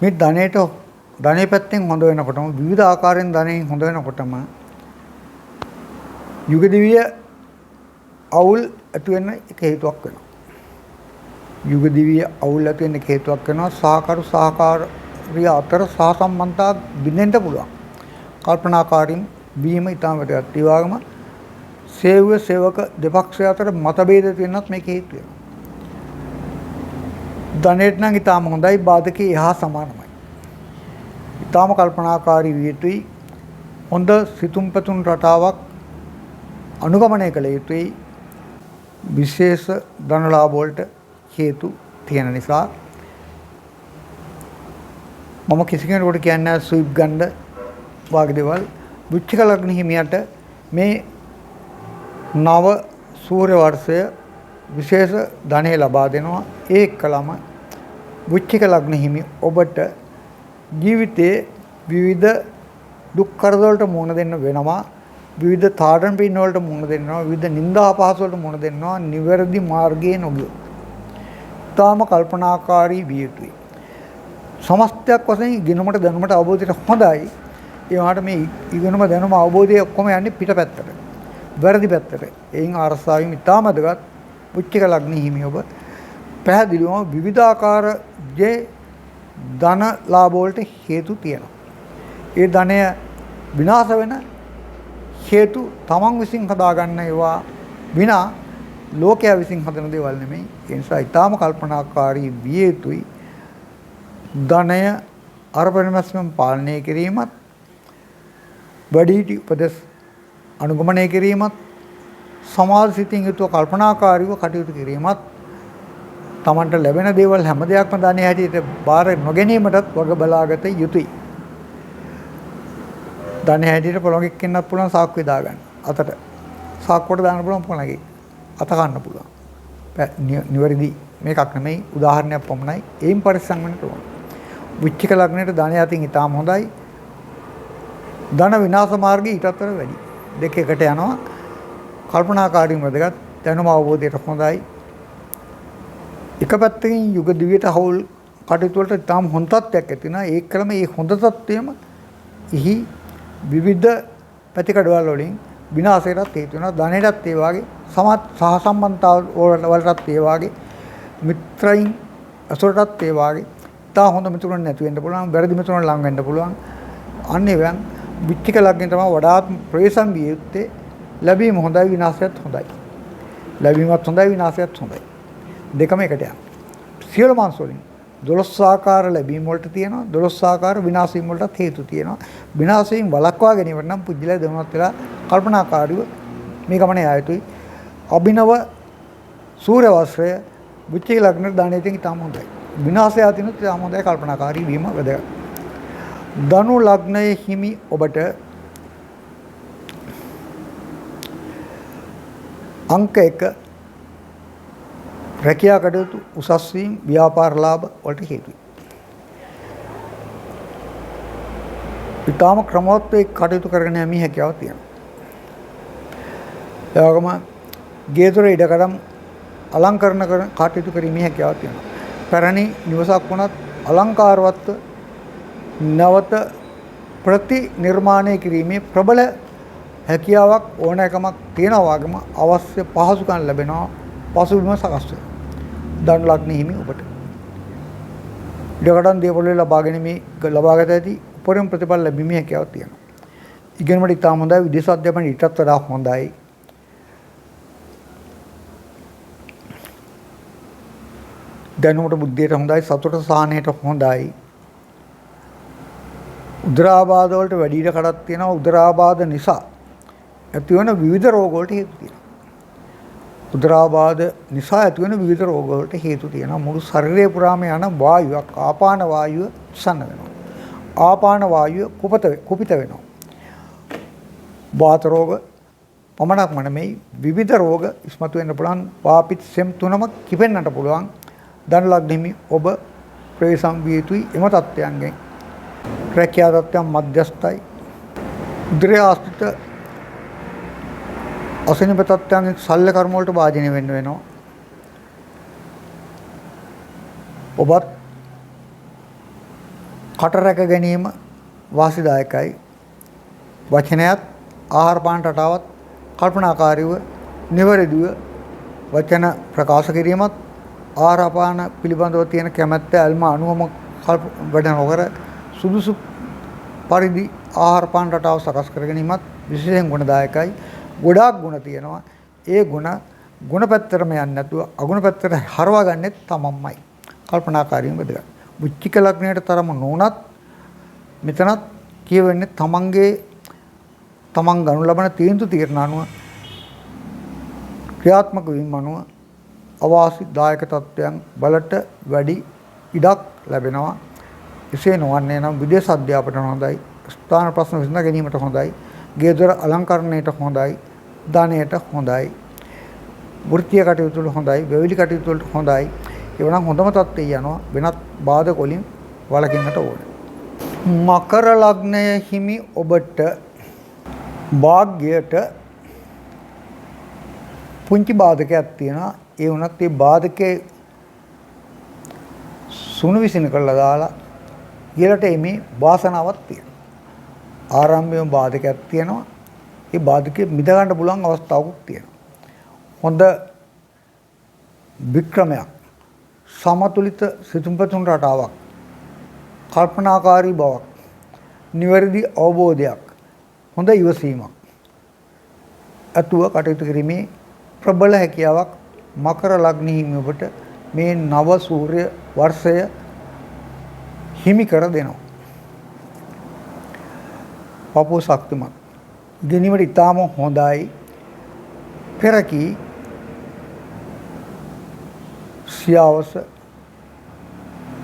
මේ ධනයේ පැත්තෙන් හොඳ වෙනකොටම විවිධ ආකාරයෙන් ධනයෙන් හොඳ වෙනකොටම යුග දිවිය අවුල් ඇති වෙන එක හේතුවක් වෙනවා. යුග දිවිය අවුල් ඇති වෙන එක හේතුවක් වෙනවා. සහකාරී අතර සහසම්බන්ධතා බිඳෙන්න පුළුවන්. කල්පනාකාරීන් වීම ඉතාම වැදගත්. ඒ වගේම සේවක දෙපක්ෂය අතර මතභේද තියෙනත් මේක හේතු වෙනවා. ධනයට නම් ඉතාම හොඳයි. බාධකේ එහා සමානමයි. ඉතාම කල්පනාකාරී විය යුතුයි. හොඳ සිතුම් පැතුම් රටාවක් අනුගමනය කළ යුතුයි. විශේෂ ධන ලාභ වලට හේතු තියෙන නිසා මම කිසි කෙනෙකුට කියන්නේ සුයිප් ගන්න වාගේ දේවල්. වෘශ්චික ලග්න හිමියට මේ නව සූර්ය වර්ෂය විශේෂ ධනෙ ලබා දෙනවා. ඒ කලම වෘශ්චික ලග්න හිමි ඔබට ජීවිතයේ විවිධ දුක් කරදර වලට මුහුණ දෙන්න වෙනවා. විවිධ තාඩන පින් වලට මුහුණ දෙන්නවා. විවිධ නිന്ദා අපහාස වලට මුහුණ දෙන්නවා. නිවැරදි මාර්ගයේ නොගියොත්. තාම කල්පනාකාරී විය යුතුයි. සමස්තයක් වශයෙන් ඉගෙනුමට දැනුමට අවබෝධයට හොඳයි. ඒ වුණාට මේ ඉගෙනුම දැනුම අවබෝධය ඔක්කොම යන්නේ පිටපැත්තට. වැරදි පැත්තට. එයින් අරසාවීම ඉතාමදගත් වෘශ්චික ලග්න හිමි ඔබ පැහැදිලිවම විවිධාකාර ධන ලාභ වලට හේතු තියෙනවා. ඒ ධනය විනාශ වෙන හේතු තමන් විසින් හදාගන්න ඒවා විනා ලෝකයා විසින් හදන දේවල් නෙමෙයි. ඒ නිසා ඊටාම කල්පනාකාරී විය යුතුයි. ධනය අරපරිමස්මෙන් පාලනය කිරීමත් වැඩිහිටි උපදෙස් අනුගමනය කිරීමත් සමාජ සිතින් යුතුව කල්පනාකාරීව කටයුතු කිරීමත් තමන්ට ලැබෙන දේවල් හැම දෙයක්ම ධනය හැටියට බාර නොගැනීමටත් වග බලාගත යුතුයි. ධනය හැටියට පොළොංගෙක් ඉන්නත් පුළුවන් සාක්කුවේ දාගන්න. අතට සාක්කුවට දාන්න පුළුවන් පොළොංගෙක්. අත ගන්න පුළුවන්. නිවැරදි මේකක් නෙමෙයි උදාහරණයක් පමණයි. ඒයින් පරිස්සම් වෙන්න ඕන. වෘශ්චික ලග්නයට ධනය අතින් ඊටාම හොඳයි. ධන විනාශ මාර්ගය ඊටතර වැඩි. දෙක එකට යනවා. කල්පනාකාරීව වැදගත්. දැනුම අවබෝධයට හොඳයි. එක පැත්තකින් යුග දිවියට හවුල් කටයුතු වලට ඊටාම හොඳ තත්ත්වයක් ඇති වෙනවා. ඒ ක්‍රම මේ හොඳ තත්ත්වයම එහි විවිධ පැතිකඩවල වලින් විනාශයටත් හේතු වෙනවා. ධනයටත් ඒ වාගේ සහසම්බන්ධතාව වලටත් ඒ වාගේ මිත්‍රයින් අසුරටත් ඒ වාගේ තා හොඳ මිතුරන් නැති වෙන්න පුළුවන්. වැරදි මිතුරන් ලං වෙන්න පුළුවන්. අන්නේ වන් වෘශ්චික ලග්නේ තමයි වඩාත් ප්‍රවේශම් විය යුත්තේ. ලැබීම හොඳයි විනාශයත් හොඳයි. ලැබීමත් හොඳයි විනාශයත් හොඳයි. දෙකම එකට යනවා. සියලු මාංශ වලින් 12 ආකාර ලැබීම් වලට තියෙනවා 12 ආකාර විනාශ වීම වලට හේතු තියෙනවා. විනාශයෙන් වළක්වා ගැනීමට නම් පුජ්‍යලය දෙවනත් වෙලා කල්පනාකාරීව මේ ගමනේ ආ යුතුයි. අභිනව සූර්ය වස්ත්‍රය වෘශ්චික ලග්නට දාණයෙන් ඉතාම හොඳයි. විනාශය අතිනුත් ඉතාම හොඳයි කල්පනාකාරී වීම වැදගත්. ධනු ලග්නයේ හිමි ඔබට අංක 1 රැකියා කටයුතු උසස් වීම ව්‍යාපාර ලාභ වලට හේතුයි. ඊටාම ක්‍රමවත්ව කටයුතු කරගෙන යමි හැකියාව තියෙනවා. ඒ වගේම ගේදොර ඉඩකඩම් අලංකරණ කරන කටයුතු කිරීමේ හැකියාව තියෙනවා. පැරණි නිවසක් වුණත් අලංකාරවත්ව නවත ප්‍රතිනිර්මාණය කිරීමේ ප්‍රබල හැකියාවක් ඕනෑකමක් තියෙනවා වගේම අවශ්‍ය පහසුකම් ලැබෙනවා. පසුබිම සකස් වෙනවා. ධනු ලග්න හිමි ඔබට. ඉඩකඩම් දේපොළ ලබා ගැනීම ලබාගත ඇති උපරිම ප්‍රතිඵල ලැබීමේ හැකියාවක් තියෙනවා. ඉගෙනීමට ඉතාම හොඳයි. විදේශ අධ්‍යාපනය ඊටත් වඩා හොඳයි. දැනුමට බුද්ධියට හොඳයි. සතුට සහනයට හොඳයි. උදරාබාධ වලට වැඩි ඉඩකඩක් තියෙනවා. උදරාබාධ නිසා ඇතිවන විවිධ රෝග වලට හේතු තියෙනවා. උදරාබාධ නිසා ඇතිවන විවිධ රෝග වලට හේතු තියෙනවා. මුළු ශරීරය පුරාම යන වායුවක් ආපාන වායුව සන්න වෙනවා. ආපාන වායුව කුපිත වෙනවා. වාත රෝග පමණක්ම නෙමෙයි විවිධ රෝග ඉස්මතු වෙන්න පුළුවන්. වාපිත් සෙම් තුනම කිපෙන්නට පුළුවන්. ධනු ලග්න හිමි ඔබ ප්‍රවේශම් විය යුතුයි එම තත්ත්වයන්ගෙන්. රැකියා තත්ත්වයන් මධ්‍යස්ථයි. උදරය ආශ්‍රිත අසනීප තත්ත්වයන්ගෙන් ශල්‍ය කර්ම වලට භාජනය වෙන්න වෙනවා. ඔබත් කට රැක ගැනීම වාසිදායකයි. වචනයත් ආහාර පාන රටාවත් කල්පනාකාරීව නිවැරදිව වචන ප්‍රකාශ කිරීමත් ආහාර පාන පිළිබඳව තියෙන කැමැත්ත අල්ම අනුවම වැඩ නොකර සුදුසු පරිදි ආහාර පාන රටාව සකස් කර ගැනීමත් විශේෂයෙන් ගුණදායකයි. ගොඩාක් ගුණ තියෙනවා. ඒ ගුණ පැත්තටම යන්නේ නැතුව අගුණ පැත්තට හරවා ගන්නෙත් තමන්මයි. කල්පනාකාරීව වැදගත්. වෘශ්චික ලග්නයට තරම නොඋනත් මෙතනත් කියවෙන්නේ තමන් ගනු ලබන තීන්දුව తీරන අනුව ක්‍රියාත්මක වීම අනුව අවාසිදායක තත්ත්වයන් වලට වැඩි ඉඩක් ලැබෙනවා. එසේ නොවන්නේ නම් විදේශ අධ්‍යාපනයට හොඳයි. ස්ථාන ප්‍රශ්න විසඳ ගැනීමට හොඳයි. ගේදොර අලංකරණයට හොඳයි. ධනයට හොඳයි. වෘත්තීය කටයුතු වල හොඳයි, වැවිලි කටයුතු වලට හොඳයි. ඒව නම් හොඳම තත්ත්වයේ යනවා. වෙනත් බාධක වලින් වළකින්නට ඕනේ. මකර ලග්නය හිමි ඔබට භාග්‍යයට පුංචි බාධකයක් තියෙනවා. ඒ වුණත් ඒ බාධකේ සුණු විසින කරලා දාලා ඊළට එමේ වාසනාවක් තියෙනවා. ආරම්භයේම බාධකයක් තියෙනවා. ඒ බාධකේ මිද ගන්න පුළුවන් අවස්ථාවක් තියෙනවා. හොඳ වික්‍රමයක්, සමතුලිත සිතුම්පතුන් රටාවක්, කල්පනාකාරී බවක්, නිවැරදි අවබෝධයක්, හොඳ ඉවසීමක් අතුව කටයුතු කිරීමේ ප්‍රබල හැකියාවක් මකර ලග්නෙහි ඔබට මේ නව සූර්ය වර්ෂය හිමි කර දෙනවා. පපුව ශක්තිමත්. ගෙනීමට ඉතාම හොඳයි. පෙරකී සියාවස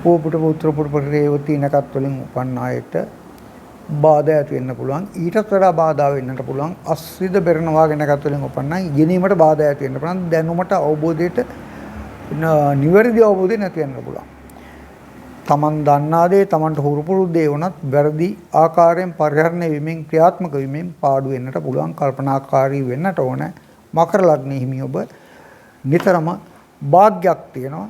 පෝපුට පුත්‍ර පුට රේවතී නැකත් වලින් උපන් අයට බාධා ඇති වෙන්න පුළුවන්. ඊටත් වඩා බාධා වෙන්නට පුළුවන්. අස්විද බෙරනවා ගැන නැකත් වලින් උපන් අය ගෙනීමට බාධා ඇති වෙන්න පුළුවන්. දැනුමට අවබෝධයට නිවැරදි අවබෝධය නැති වෙන්න පුළුවන්. තමන් දන්නා දේ තමන්ට හුරු පුරුදු දේ වුණත් වැරදි ආකාරයෙන් පරිහරණය වීමෙන් ක්‍රියාත්මක වීමෙන් පාඩු වෙන්නට පුළුවන්. කල්පනාකාරී වෙන්නට ඕන. මකර ලග්නෙ හිමි ඔබ නිතරම භාග්යක් තියෙනවා.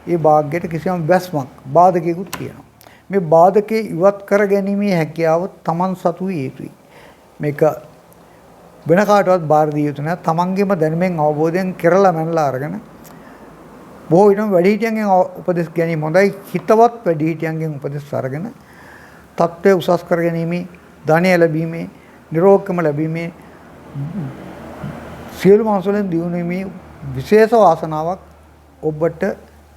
ඒ භාග්‍යයට කිසියම් වැස්මක් බාධකයකුත් තියෙනවා. මේ බාධකේ ඉවත් කර ගැනීමේ හැකියාව තමන් සතු විය යුතුයි. මේක වෙන කාටවත් බාර දිය යුතු නැහැ. තමන්ගේම දැනුමෙන් අවබෝධයෙන් කරලා මනලා අරගෙන බොහෝ විටම වැඩිහිටියන්ගෙන් උපදෙස් ගැනීම හොඳයි. හිතවත් වැඩිහිටියන්ගෙන් උපදෙස් අරගෙන තත්ත්වය උසස් කර ගැනීමේ, ධනය ලැබීමේ, නිරෝගකම ලැබීමේ, සියලු මාසවලින් දියුණුවීමේ විශේෂ වාසනාවක් ඔබට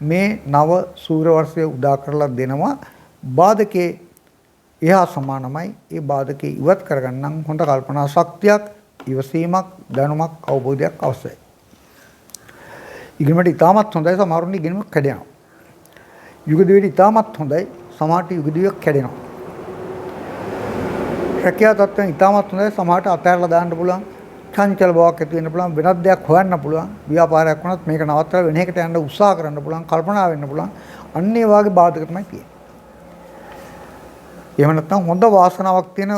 මේ නව සූර්ය වර්ෂය උදා කරලා දෙනවා. බාධකේ එහා සමානමයි. ඒ බාධකේ ඉවත් කරගන්නම් හොඳ කල්පනා ශක්තියක්, ඉවසීමක්, දැනුමක්, අවබෝධයක් අවශ්‍යයි. ඉගෙනීමට ඉතාමත් හොඳයි. සමහරුන් ඉගෙනීම කැඩෙනවා. යුග දිවියට ඉතාමත් හොඳයි. සමහරට යුග දිවියක් කැඩෙනවා. රැකියා තත්ත්වයන් ඉතාමත් හොඳයි. සමහරට අතහැරලා දාන්න පුළුවන්. චංචල බවක් ඇති වෙන්න පුළුවන්. වෙනත් දෙයක් හොයන්න පුළුවන්. ව්‍යාපාරයක් වුණත් මේක නවත්තලා වෙන එකකට යන්න උත්සාහ කරන්න පුළුවන්. කල්පනා වෙන්න පුළුවන්. අන්න ඒ වාගේ බාධක තමයි තියෙන්නේ. එහෙම නැත්නම් හොඳ වාසනාවක් තියෙන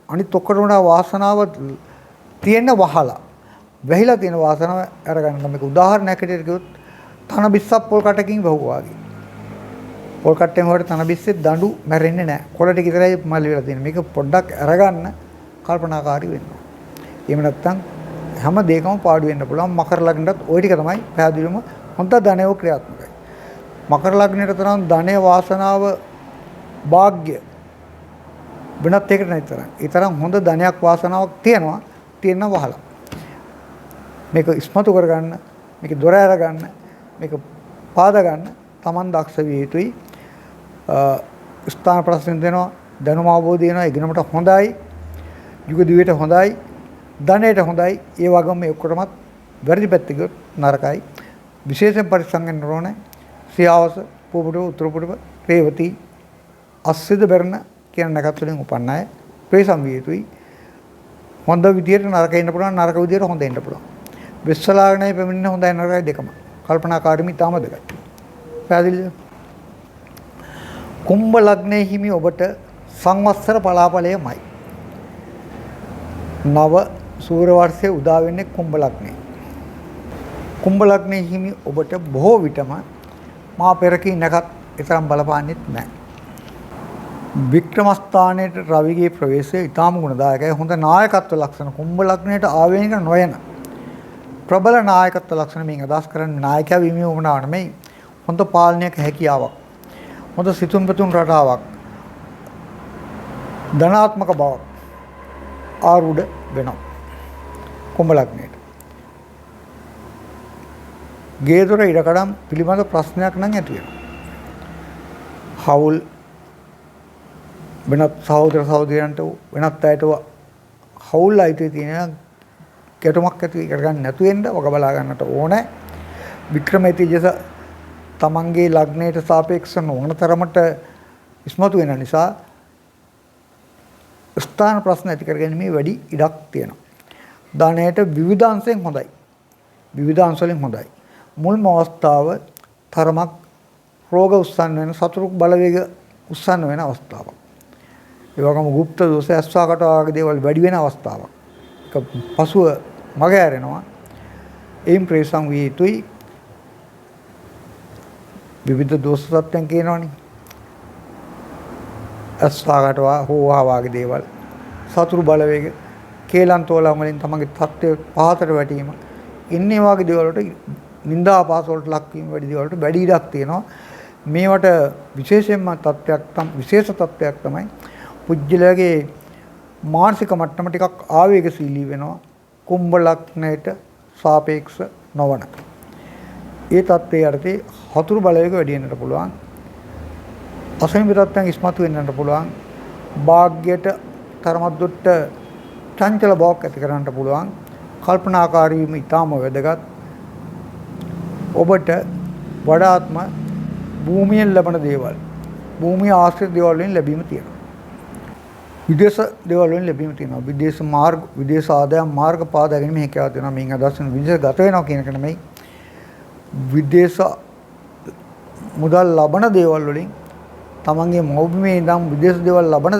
අනිත් ඔක්කොටම වඩා වාසනාව තියෙන වහලා වැහිලා තියෙන වාසනාව අරගන්න. මේක උදාහරණයක් හැටියට කිව්වොත් තන බිස්සක් පොල් කටකින් වහුවා වගේ. පොල් කට්ටෙන් වහුවට තන බිස්සෙත් දඬු මැරෙන්නේ නැහැ. කොළ ටික විතරයි මල් වෙලා තියෙන්නේ. මේක පොඩ්ඩක් අරගන්න කල්පනාකාරී වෙන්න. එහෙම නැත්නම් හැම දෙයකම පාඩු වෙන්න පුළුවන්. මකර ලග්නයටත් ওই ටික තමයි පැහැදිලිවම හොඳ ධනයෝ ක්‍රියාත්මකයි. මකර ලග්නයට තරම් ධනය වාසනාව වාග්ය වෙනත් එකකට නැති තරම්. ඒ තරම් හොඳ ධනයක් වාසනාවක් තියෙනවා. තියෙන වහලා. මේක ඉස්මතු කරගන්න, මේක දොර අරගන්න, මේක පාද ගන්න Taman දක්ෂ විය යුතුයි. ස්ථාන ප්‍රශ්න දෙනවා, දැනුම අවබෝධය දෙනවා, ඉගෙනීමට හොඳයි, යුග දිවියට හොඳයි, ධනයට හොඳයි. ඒ වගේම මේ ඔක්කොටමත් වැරදි පැත්තක නරකයි. විශේෂයෙන් පරිස්සම් වෙන්න ඕනේ. සියාවස, පොපුට, උතුරුපුට, රේවති, අස්සිද බෙරණ කියන නැකත් වලින් උපන් අය ප්‍රේසම් විය යුතුයි. හොඳ විදියට නරක ඉන්න පුළුවන්, නරක විදියට හොඳ ඉන්න පුළුවන්. විශ්වලාගණය පැමිණෙන හොඳයි නරකයි දෙකම. කල්පනාකාරීමි තාම දෙකයි. පැහැදිලිද? කුම්භ ලග්නයේ හිමි ඔබට සංවත්සර පලාපලයමයි. නව සූර්ය වර්ෂයේ උදා වෙන්නේ කුම්භ ලග්නයේ. කුම්භ ලග්නයේ හිමි ඔබට බොහෝ විටම මා පෙරකී නැකත් ඊතරම් බලපාන්නේත් නැහැ. වික්‍රමස්ථානයේ රවිගේ ප්‍රවේශය ඊටාම ගුණදායකයි. හොඳ නායකත්ව ලක්ෂණ කුම්භ ලග්නයට ආවේනික නොයන ප්‍රබල නායකත්ව ලක්ෂණ මේක අදහස් කරන්නේ නායකයා වීමේ උවමනාව නෙමෙයි. හොඳ පාලනයක හැකියාවක්, හොඳ සිතුම්පතුන් රටාවක්, ධනාත්මක බවක් ආරූඪ වෙනවා කුම්භ ලග්නයට. ගේදොර ඉඩකඩම් පිළිබඳ ප්‍රශ්නයක් නම් ඇති වෙනවා. හවුල් වෙනත් සහෝදර සහෝදරයන්ට වෙනත් අයට හවුල් අයිතිය තියෙන ගැටුමක් ඇති කරගන්න නැතු වෙන්න වග බලා ගන්නට ඕනේ. වික්‍රමයේ තේජස තමන්ගේ ලග්නයට සාපේක්ෂව නොවන තරමට ඉස්මතු වෙන නිසා ස්ථාන ප්‍රශ්න ඇති කරගැනීමේ වැඩි ඉඩක් තියෙනවා. ධනයට විවිධ අංශයෙන් හොඳයි. විවිධ අංශ වලින් හොඳයි. මුල්ම අවස්ථාව තරමක් රෝග උස්සන්න වෙන සතුරු බලවේග උස්සන්න වෙන අවස්ථාවක්. ඒ වගේම গুপ্ত දෝෂ ඇස්වාකට වගේ දේවල් වැඩි වෙන අවස්ථාවක්. ඒක පසුව මග ඇරෙනවා. එයින් ප්‍රේසම් විය යුතුයි. විවිධ දෝෂ සත්‍යයන් කියනවනේ. ඇස්වාකට හෝවා වගේ දේවල් සතුරු බලවේග කේලන්තෝලම් වලින් තමගේ තත්ත්වය පහතට වැටීම ඉන්නේ වගේ දේවල් වලට නිന്ദා පාස වලට ලක් වීම වැඩි දේවල් වලට වැඩි ඉඩක් තියෙනවා. මේවට විශේෂයෙන්ම විශේෂ තත්ත්වයක් තමයි පුජ්‍යලගේ මානසික මට්ටම ටිකක් ආවේගශීලී වෙනවා. කුම්භ ලග්නයට සාපේක්ෂ නොවන. ඒ තත්ත්වයේ යටතේ හතුරු බලවේග වැඩි වෙන්නට පුළුවන්. අසමි තත්ත්වයන් ඉස්මතු වෙන්නට පුළුවන්. භාග්‍යයට තරමක් දුරට චංචල බවක් ඇති කරන්නට පුළුවන්. කල්පනාකාරී වීම ඉතාම වැදගත්. ඔබට වඩාත්ම භූමියෙන් ලැබෙන දේවල්, භූමිය ආශ්‍රිත දේවල් වලින් ලැබීම තියෙනවා. විදේශ දේවල් වලින් ලැබීම තියෙනවා. විදේශ ආදායම් මාර්ග පාදා ගැනීම හැකියාව තියෙනවා. මේක අදර්ශන විදේශ ගත වෙනවා කියන එක නෙමෙයි. විදේශ මුදල් ලබන දේවල් වලින් තමන්ගේ මෞබිමේ ඉඳන් විදේශ දේවල් ලබන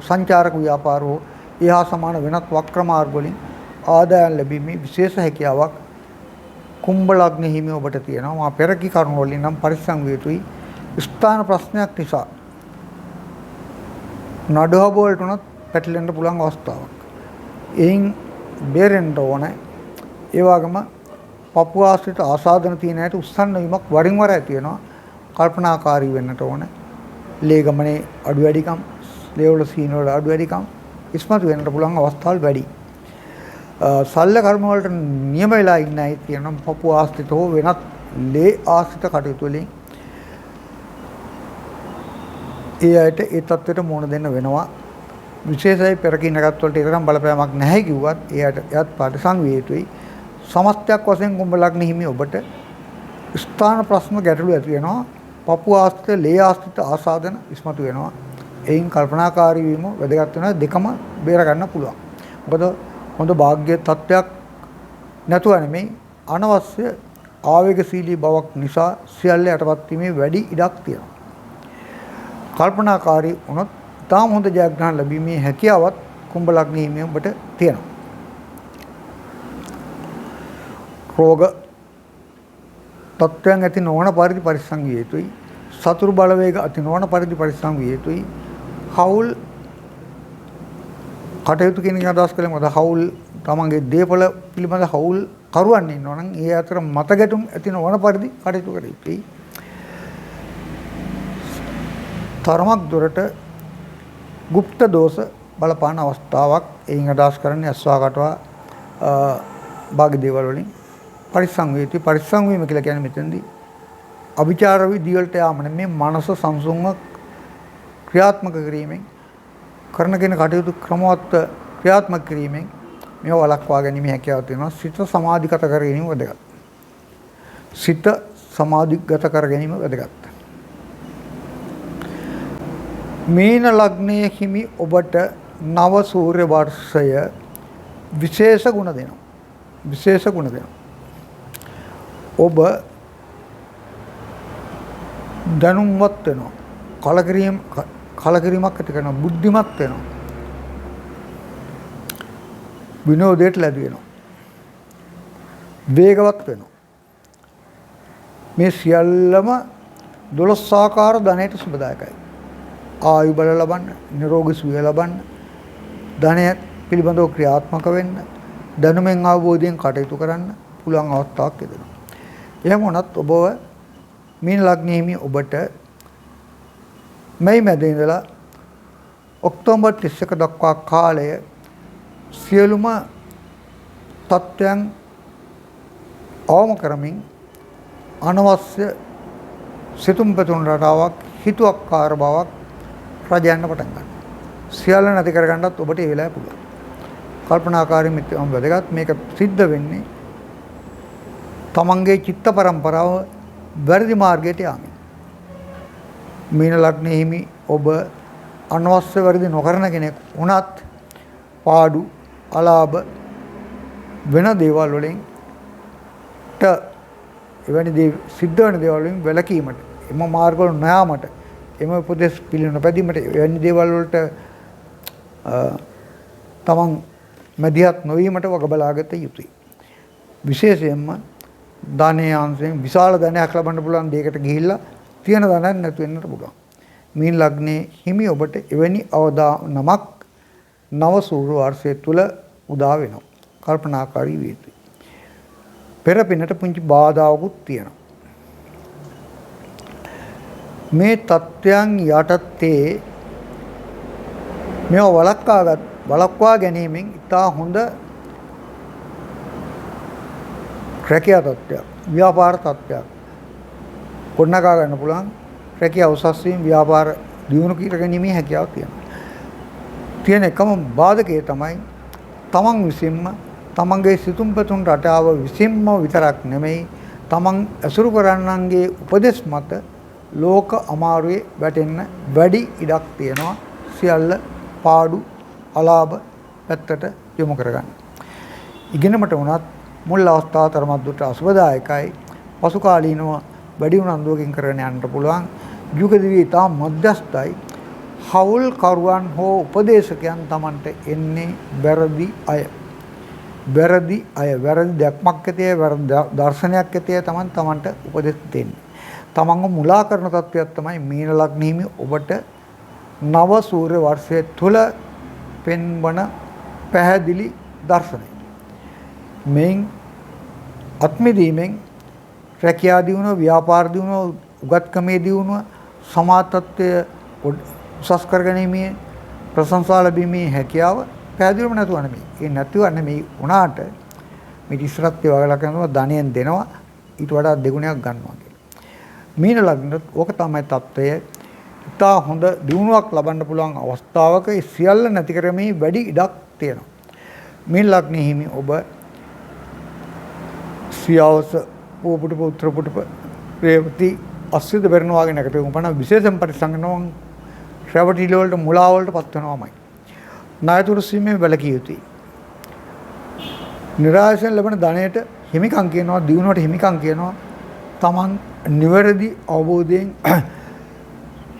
සංචාරක ව්‍යාපාර හෝ එහා සමාන වෙනත් වක්‍ර මාර්ග වලින් ආදායම් ලැබීමේ විශේෂ හැකියාවක් කුම්භ ලග්න හිමි ඔබට තියෙනවා. මා පෙරකි කරුණු වලින් නම් පරිස්සම් විය යුතුයි. ස්ථාන ප්‍රශ්නයක් නිසා නඩුව වලට උනත් පැටලෙන්න පුළුවන් අවස්ථාවක්. එයින් බේරෙන්න ඕනේ. ඒ වගේම පපුව ආශ්‍රිත ආසාදන තියෙන ඇයට උස්සන්න වීමක් වරින් වර ඇති වෙනවා. කල්පනාකාරී වෙන්නට ඕනේ. ලේ ගමනේ අඩු වැඩිකම්, ලේ වල සීන වල අඩු වැඩිකම් ඉස්මතු වෙන්නට පුළුවන් අවස්ථාවල් වැඩි. සල්ල කර්ම වලට නියම වෙලා ඉන්න අය තියෙනවා. පපුව ආශ්‍රිත හෝ වෙනත් ලේ ආශ්‍රිත කටයුතු වලින් ඒ අයට ඒ තත්ත්වයට මුහුණ දෙන්න වෙනවා. විශේෂයි පෙරකින් එකත් වලට ඊතරම් බලපෑමක් නැහැ කිව්වත් එයත් පරිසං විය යුතුයි. සමස්තයක් වශයෙන් කුම්භ ලග්න හිමි ඔබට ස්ථාන ප්‍රශ්න ගැටලු ඇති වෙනවා. පපුව ආශ්‍රිත ලේ ආශ්‍රිත ආසාදන ඉස්මතු වෙනවා. එයින් කල්පනාකාරී වීම වැදගත් වෙනවා. දෙකම බේර ගන්න පුළුවන්. මොකද හොඳ වාග්ය තත්ත්වයක් නැතුව නෙමෙයි අනවශ්‍ය ආවේගශීලී බවක් නිසා සියල්ල යටපත් වීමේ වැඩි ඉඩක් තියෙනවා. කල්පනාකාරී වුණොත් තාම හොඳ ජයග්‍රහණ ලැබීමේ හැකියාවත් කුම්භ ලග්න හිමියන් ඔබට තියෙනවා. රෝග තත්ත්වයන් ඇති නොවන පරිදි පරිස්සම් විය යුතුයි. සතුරු බලවේග ඇති නොවන පරිදි පරිස්සම් විය යුතුයි. හවුල් කටයුතු කියන එක අදහස් කළේ මොකද? හවුල් තමන්ගේ දේපල පිළිබඳ හවුල් කරුවන් ඉන්නවා නම් ඒ අතර මත ගැටුම් ඇති නොවන පරිදි කටයුතු කර යුතුයි. තරමක් දුරට গুপ্ত දෝෂ බලපාන අවස්ථාවක්. එයින් අදහස් කරන්නේ අස්වාකටවා භාග්‍ය දේවල් වලින් පරිස්සම් වේ යුතුයි. පරිස්සම් වීම කියලා කියන්නේ මෙතෙන්දී අවිචාර විදිය වලට යාම නෙමෙයි, මනස සංසුන්ව ක්‍රියාත්මක කිරීමෙන් කරන කෙන කටයුතු ක්‍රමවත් ක්‍රියාත්මක කිරීමෙන් මේව වළක්වා ගැනීම හැකියාව තියෙනවා. සිත සමාධිගත කර ගැනීම වැදගත්. සිත සමාධිගත කර ගැනීම වැදගත්. මීන ලග්නයේ හිමි ඔබට නව සූර්ය වර්ෂය විශේෂ ගුණ දෙනවා. විශේෂ ගුණ දෙනවා. ඔබ දැනුම්වත් වෙනවා. කලකිරීමක් ඇති කරනවා. බුද්ධිමත් වෙනවා. විනෝදයට ලැබි වෙනවා. වේගවත් වෙනවා. මේ සියල්ලම 12 ආකාර ධනයට සුබදායකයි. ආයු බල ලබන්න, නිරෝගී සුවය ලබන්න, ධනය පිළිබඳව ක්‍රියාත්මක වෙන්න, දැනුමෙන් අවබෝධයෙන් කටයුතු කරන්න පුළුවන් අවස්ථාවක් ලැබෙනවා. එහෙම වුණත් ඔබ මීන ලග්නයේ හිමි ඔබට මේ මැද ඉඳලා ඔක්තෝබර් 31 දක්වා කාලය සියලුම තත්ත්වයන් අවම කරමින් අනවශ්‍ය සිතුම් පැතුම් රටාවක්, හිතුවක්කාර බවක් රජයන්න පටන් ගන්නවා. සියල්ල නැති කරගන්නත් ඔබට ඒ වෙලාවේ පුළුවන්. කල්පනාකාරී මිත්‍යම් වැදගත්. මේක සිද්ධ වෙන්නේ තමන්ගේ චිත්ත පරම්පරාව වැරදි මාර්ගයට යාමෙන්. මීන ලග්නයේ හිමි ඔබ අනවශ්‍ය වැරදි නොකරන කෙනෙක් වුණත් පාඩු, අලාභ, වෙන දේවල් වලින් එවැනි දේ සිද්ධ වෙන දේවල් වලින් වැළකීමට එම මාර්ගවල නොයාමට එම උපදේශ පිළිවෙල පැදීමට එවැනි දේවල් වලට තමන් මැදිහත් නොවීමට වග බලාගත යුතුයි. විශේෂයෙන්ම ධනයේ අංශයෙන් විශාල ධනයක් ලබන්න පුළුවන් දෙයකට ගිහිල්ලා තියෙන ධනයක් නැතු වෙන්නට පුළුවන්. මීන ලග්නයේ හිමි ඔබට එවැනි අවදානමක් නව සූර්ය වර්ෂය තුල උදා වෙනවා. කල්පනාකාරී විය යුතුයි. පෙර පිනට පුංචි බාධාවකුත් තියෙනවා. මේ තත්ත්වයන් යටතේ මේවා වළක්වා ගැනීමෙන් ඉතා හොඳ රැකියා තත්ත්වයක්, ව්‍යාපාර තත්ත්වයක් ගොඩනගා ගන්න පුළුවන්. රැකියා උසස් වීම, ව්‍යාපාර දියුණු කර ගැනීමේ හැකියාව තියෙනවා. තියෙන එකම බාධකය තමයි තමන් විසින්ම තමන්ගේ සිතුම් පැතුම් රටාව විසින්ම විතරක් නෙමෙයි තමන් ඇසුරු කරන්නන්ගේ උපදෙස් මත ලෝක අමාරුවේ වැටෙන්න වැඩි ඉඩක් තියෙනවා. සියල්ල පාඩු අලාභ පැත්තට යොමු කරගන්න. ඉගෙනීමට වුණත් මුල් අවස්ථාව තරමක් දුරට අසුබදායකයි. පසු කාලීනව වැඩි උනන්දුවකින් කරගෙන යන්න පුළුවන්. යුග දිවි තා මධ්‍යස්ථයි. හවුල් කරුවන් හෝ උපදේශකයන් Tamanට එන්නේ වැරදි අය. වැරදි දැක්මක් ඇතිය, වැරදි දර්ශනයක් ඇතිය Tamanට උපදෙස් දෙන්නේ. තමන්ව මුලා කරන තත්ත්වයක් තමයි මීන ලග්නෙහිමි ඔබට නව සූර්ය වර්ෂය තුල පෙන්වන පැහැදිලි දර්ශනය. මෙයින් අත්මිදීමෙන් රැකියා දියුණුව, ව්‍යාපාර දියුණුව, උගත්කමේ දියුණුව, සමාජත්වය උසස් කරගැනීමේ ප්‍රශංසා ලැබීමේ හැකියාව පැහැදිලිවම නැතුව නෙමෙයි. ඒ නැතුව නෙමෙයි වුණාට මේ ඉස්සරත් ඒ වගේ ලක්ෂණ ධනයෙන් දෙනවා ඊට වඩා දෙගුණයක් ගන්නවා. මීන ලග්නත් ඕක තමයි தত্ত্বය. ඉතා හොඳ දියුණුවක් ලබන්න පුළුවන් අවස්ථාවක ඒ සියල්ල නැති කරමේ වැඩි ඉඩක් තියෙනවා. මීන ලග්නෙ හිමි ඔබ සියවස පොපුට පුත්‍ර පුට රේවති අස්සිත බරන වගේ නැකට උපන විශේෂයෙන් පරිසංගනවන් රැවටිලි වලට මුලා වලට පත් වෙනවාමයි. ණයතුරු සීමේ වැළකී යුතුයි. නිරාශයෙන් ලැබෙන ධනයට හිමිකම් කියනවා, දියුණුවට හිමිකම් කියනවා. තමන් නිවැරදි අවබෝධයෙන්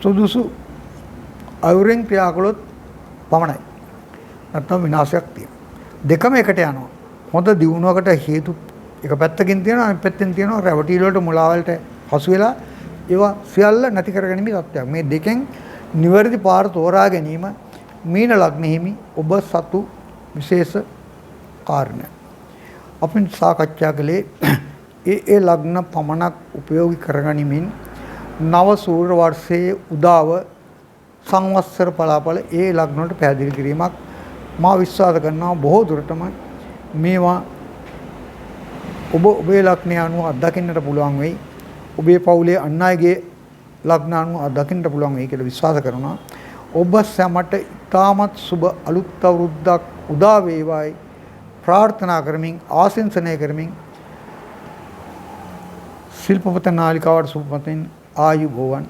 සුදුසු අයුරෙන් ක්‍රියා කළොත් පමණයි. නැත්නම් විනාශයක් තියෙනවා. දෙකම එකට යනවා. හොඳ දියුණුවකට හේතු එක පැත්තකින් තියෙනවා, අනිත් පැත්තෙන් තියෙනවා රැවටිලි වලට මුලා වලට හසු වෙලා ඒවා සියල්ල නැති කරගැනීමේ තත්ත්වයක්. මේ දෙකෙන් නිවැරදි පාර තෝරා ගැනීම මීන ලග්නෙහිමි ඔබ සතු විශේෂ කාරණයක්. අපි සාකච්ඡා කළේ ඒ ලග්න පමණක් උපයෝගී කරගනිමින් නව සූර්ය වර්ෂයේ උදාව සංවත්සර පලාපල ඒ ලග්න වලට පැහැදිලි කිරීමක් මා විශ්වාස කරනවා. බොහෝ දුරටම මේවා ඔබේ ලග්නය අනුව අත්දකින්නට පුළුවන් වෙයි. ඔබේ පවුලේ අන් අයගේ ලග්න අනුව අත්දකින්නට පුළුවන් වෙයි කියලා විශ්වාස කරනවා. ඔබ සැමට ඉතාමත් සුබ අලුත් අවුරුද්දක් උදා වේවායි ප්‍රාර්ථනා කරමින් ආශිංසනය කරමින් ශිල්පපත නාලිකාවට සුබපතෙන් ආයුබෝවන්.